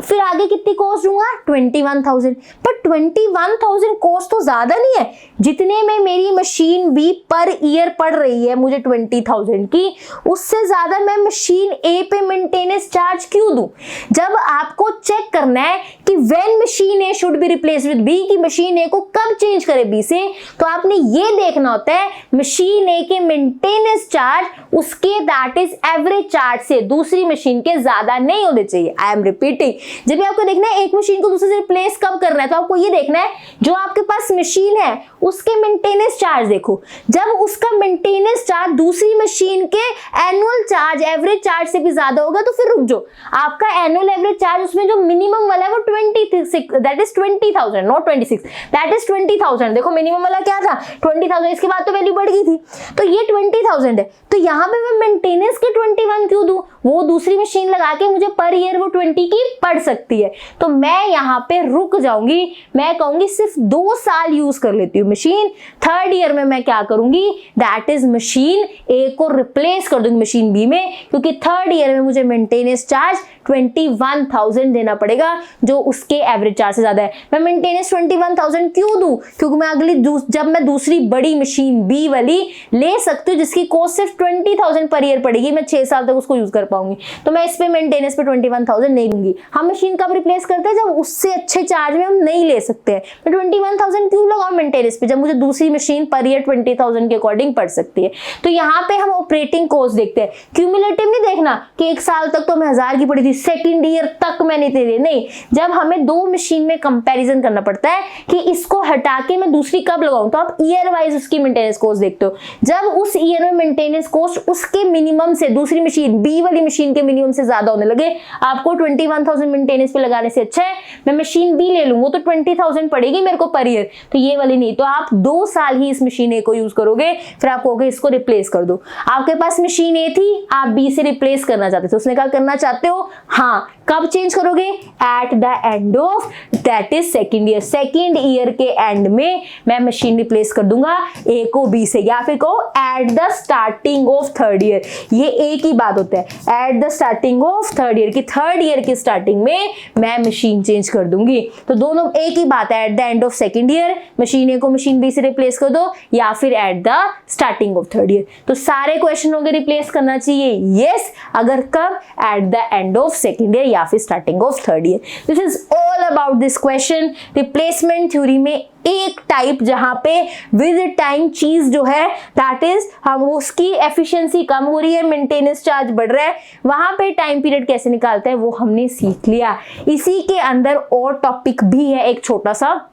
फिर आगे कितनी कॉस्ट दूंगा? 21,000। पर 21,000 कॉस्ट तो ज्यादा नहीं है, जितने में मेरी मशीन बी पर ईयर पड़ रही है मुझे 20,000 की, उससे ज्यादा मैं मशीन ए पे मेंटेनेंस चार्ज क्यों दूं? जब आपको चेक करना है कि when machine A should be replace with B, कि मशीन ए को कब चेंज करे बी से, तो आपने ये देखना होता है मशीन ए के मेंटेनेंस चार्ज उसके दैट इज एवरेज चार्ज से दूसरी मशीन के ज्यादा नहीं होने चाहिए। आई एम रिपीटिंग, जब भी आपको देखना है एक मशीन को दूसरे से रिप्लेस कब करना है, तो आपको ये देखना है जो आपके पास मशीन है उसके मेंटेनेंस चार्ज देखो, जब उसका मेंटेनेंस चार्ज दूसरी मशीन के एनुअल चार्ज एवरेज चार्ज से भी ज्यादा होगा तो फिर रुक जाओ। आपका एनुअल एवरेज चार्ज उसमें जो मिनिमम वाला है वो 26, that is 20,000, not 26, that is 20,000। देखो मिनिमम वाला क्या था? 20,000, इसके बाद तो वैल्यू बढ़ गई थी, तो ये 20,000 है। तो यहाँ पे मैं मेंटेनेंस के 21 क्यों दूं? वो दूसरी मशीन लगा के मुझे पर ईयर वो 20 की पड़ सकती है, तो मैं यहाँ पे रुक जाऊंगी। मैं कहूंगी सिर्फ 2 साल यूज कर लेती हूँ मशीन, 3rd ईयर में मैं क्या करूंगी, दैट इज मशीन ए को रिप्लेस कर दूंगी मशीन बी में, क्योंकि 3rd ईयर में मुझे मेंटेनेंस चार्ज 21,000 देना पड़ेगा जो उसके एवरेज चार्ज से ज्यादा है। मैं मेंटेनेंस 21,000 क्यों दूं? क्योंकि मैं अगली जब मैं दूसरी बड़ी मशीन बी वाली ले सकती हूँ जिसकी कॉस्ट सिर्फ 20,000 पर ईयर पड़ेगी, मैं 6 साल तक उसको यूज कर पाऊंगी, तो मैं इस पे मेंटेनेंस पे 21,000 नहीं दूंगी। हम मशीन कब रिप्लेस करते हैं? जब उससे अच्छे चार्ज में हम नहीं ले सकते हैं। मैं 21,000 क्यों लगाऊं मेंटेनेंस पे जब मुझे दूसरी मशीन पर ईयर 20,000 के अकॉर्डिंग पड़ सकती है? तो यहाँ पे हम ऑपरेटिंग कॉस्ट देखते हैं, क्यूमुलेटिव नहीं देखना कि 1 साल तक तो मैं 1000 की पड़ी थी, 2nd ईयर तक मैंने दे नहीं। जब हमें 2 मशीन में कंपैरिजन करना पड़ता है कि इसको हटा के मैं दूसरी कब लगाऊं, तो आप ईयर वाइज उसकी मेंटेनेंस कॉस्ट देखते हो। जब उस ईयर में मेंटेनेंस कॉस्ट उसके मिनिमम से दूसरी मशीन बी वाली मशीन के मिनिमम से ज्यादा होने लगे, आपको 21,000 मेंटेनेंस पे लगाने से अच्छा है मैं मशीन बी ले लूं, वो तो 20,000 पड़ेगी मेरे को पर ईयर, तो ये वाली नहीं। तो आप 2 साल ही इस मशीन ए को यूज करोगे, फिर आप कहोगे इसको रिप्लेस कर दो। आपके पास मशीन ए थी, आप बी से रिप्लेस करना चाहते थे, उसने कहा करना चाहते हो, हाँ कब चेंज करोगे? Eight the end of that is 2nd year, 2nd year के एंड में मैं मशीन रिप्लेस कर दूंगा ए को बी से, या फिर कहो eight the starting of 3rd year. ये एक ही बात होता है, at the starting of 3rd year की 3rd ईयर की स्टार्टिंग में मैं मशीन चेंज कर दूंगी। तो दोनों एक ही बात है, at the end of 2nd year machine A को मशीन बी से रिप्लेस कर दो, या फिर at the starting of 3rd year. तो सारे क्वेश्चन हो गए रिप्लेस करना चाहिए, यस। अगर कब? Eight the end of of second year या फिर starting of third year. This is all about this question. Replacement theory में एक टाइप जहां पे विद टाइम चीज जो है दैट इज हम उसकी एफिशिएंसी कम हो रही है, मेंटेनेंस चार्ज बढ़ रहा है, वहां पे टाइम पीरियड कैसे निकालते हैं वो हमने सीख लिया। इसी के अंदर और टॉपिक भी है एक छोटा सा,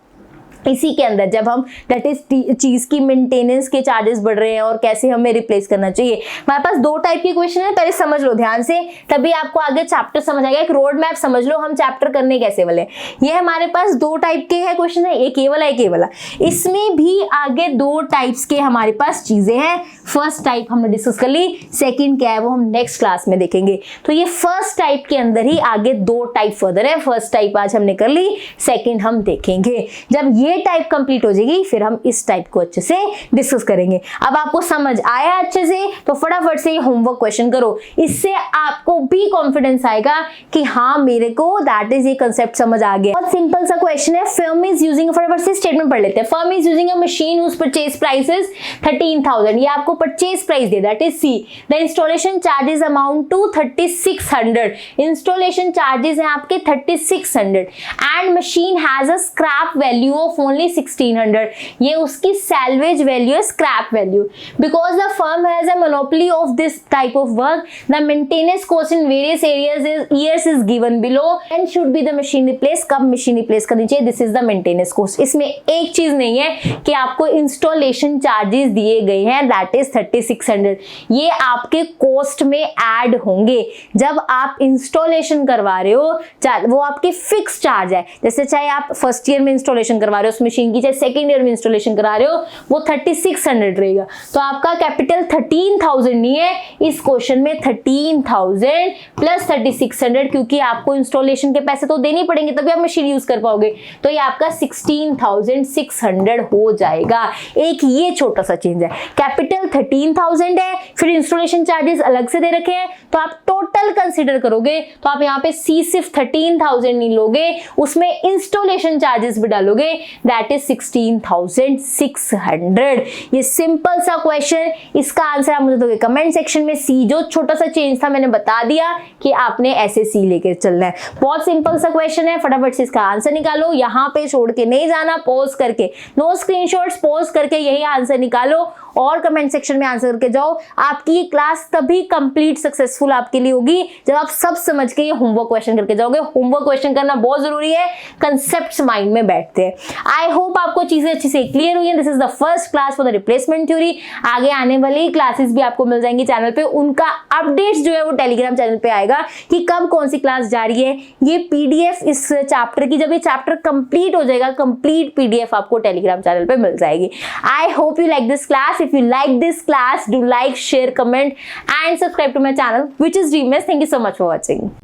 इसी के अंदर जब हम दैट इज चीज की मेंटेनेंस के चार्जेस बढ़ रहे हैं और कैसे हमें रिप्लेस करना चाहिए। हमारे पास दो टाइप के क्वेश्चन है, पहले समझ लो ध्यान से, तभी आपको आगे चैप्टर समझ आएगा। एक रोड मैप समझ लो हम चैप्टर करने कैसे वाले। ये हमारे पास दो टाइप के है क्वेश्चन है, एक ये वाला एक ये वाला। इसमें भी आगे दो टाइप्स के हमारे पास चीजें हैं। फर्स्ट टाइप हमने डिस्कस कर ली, सेकेंड क्या है वो हम नेक्स्ट क्लास में देखेंगे। तो ये फर्स्ट टाइप के अंदर ही आगे दो टाइप फर्दर है। फर्स्ट टाइप आज हमने कर ली, सेकेंड हम देखेंगे। जब ये टाइप कंप्लीट हो जाएगी फिर हम इस टाइप को अच्छे से डिस्कस करेंगे। अब आपको समझ आया अच्छे से तो फटाफट से होमवर्क क्वेश्चन करो, इससे आपको भी कॉन्फिडेंस आएगा कि हाँ मेरे को दैट इज ये कांसेप्ट समझ आ गया। बहुत सिंपल सा क्वेश्चन है। फर्म इज यूजिंग, फटाफट से स्टेटमेंट पढ़ लेते हैं। Firm is using a machine whose purchase price is 13,000। ये आपको परचेज प्राइस दे, that is C. The installation charges amount to 3600। Installation charges हैं आपके 3600 and machine has a scrap value of only 1600। ये उसकी सैल्वेज वैल्यू है, scrap value. Because the firm has a monopoly of this type of work, the maintenance cost in various areas is given below and should be the machine replace. कब machine replace करनी चाहिए, this is the maintenance cost. इसमें एक चीज नहीं है कि आपको इंस्टॉलेशन चार्जेस दिए गए हैं दैट इज 3600, ये आपके कॉस्ट में ऐड होंगे। जब आप इंस्टॉलेशन करवा रहे हो वो आपके फिक्स चार्ज है। जैसे चाहे आप फर्स्ट ईयर में इंस्टॉलेशन करवा रहे हो उस मशीन की, चाहे सेकेंड ईयर में इंस्टॉलेशन करा रहे हो, वो 3600 रहेगा। तो आपका कैपिटल 13,000 नहीं है इस क्वेश्चन में, 13,000 प्लस 3600, क्योंकि आपको इंस्टॉलेशन के पैसे तो देने पड़ेंगे तभी आप मशीन यूज कर पाओगे। तो ये आपका 16,600 हो जाएगा। एक ये छोटा सा चेंज है, कैपिटल 13,000 है, फिर इंस्टॉलेशन चार्जेस अलग से दे रखे हैं, तो आप टोटल कंसीडर करोगे तो आप यहाँ पे सी सिर्फ 13,000 नहीं लोगे, उसमें इंस्टॉलेशन चार्जेस भी डालोगे, दैट इज 16,600। ये सिंपल सा क्वेश्चन, इसका आंसर आप मुझे दोगे कमेंट सेक्शन में। सी जो छोटा सा चेंज था मैंने बता दिया कि आपने ऐसे सी लेके चलना है। बहुत सिंपल सा क्वेश्चन है, फटाफट से इसका आंसर निकालो। यहाँ पे छोड़ के नहीं जाना, पॉज करके, नो स्क्रीनशॉट्स, पॉज करके यही आंसर निकालो और कमेंट सेक्शन में आंसर करके जाओ। आपकी ये क्लास तभी कंप्लीट सक्सेसफुल आपके लिए होगी जब आप सब समझ के ये होमवर्क क्वेश्चन करके जाओगे। होमवर्क क्वेश्चन करना बहुत जरूरी है, कंसेप्ट्स माइंड में बैठते हैं। आई होप आपको चीजें अच्छे से क्लियर हुई हैं। This is the first class for the replacement theory. आगे आने वाली क्लासेस भी आपको मिल जाएंगी चैनल पे, उनका अपडेट्स जो है वो टेलीग्राम चैनल पे आएगा कि कब कौन सी क्लास जा रही है। ये पीडीएफ इस चैप्टर की, जब ये चैप्टर कंप्लीट हो जाएगा, कंप्लीट पीडीएफ आपको टेलीग्राम चैनल पे मिल जाएगी। I hope you like this class. If you like this class, do like, share, comment and subscribe to my channel which is Dream Mess. Thank you so much for watching.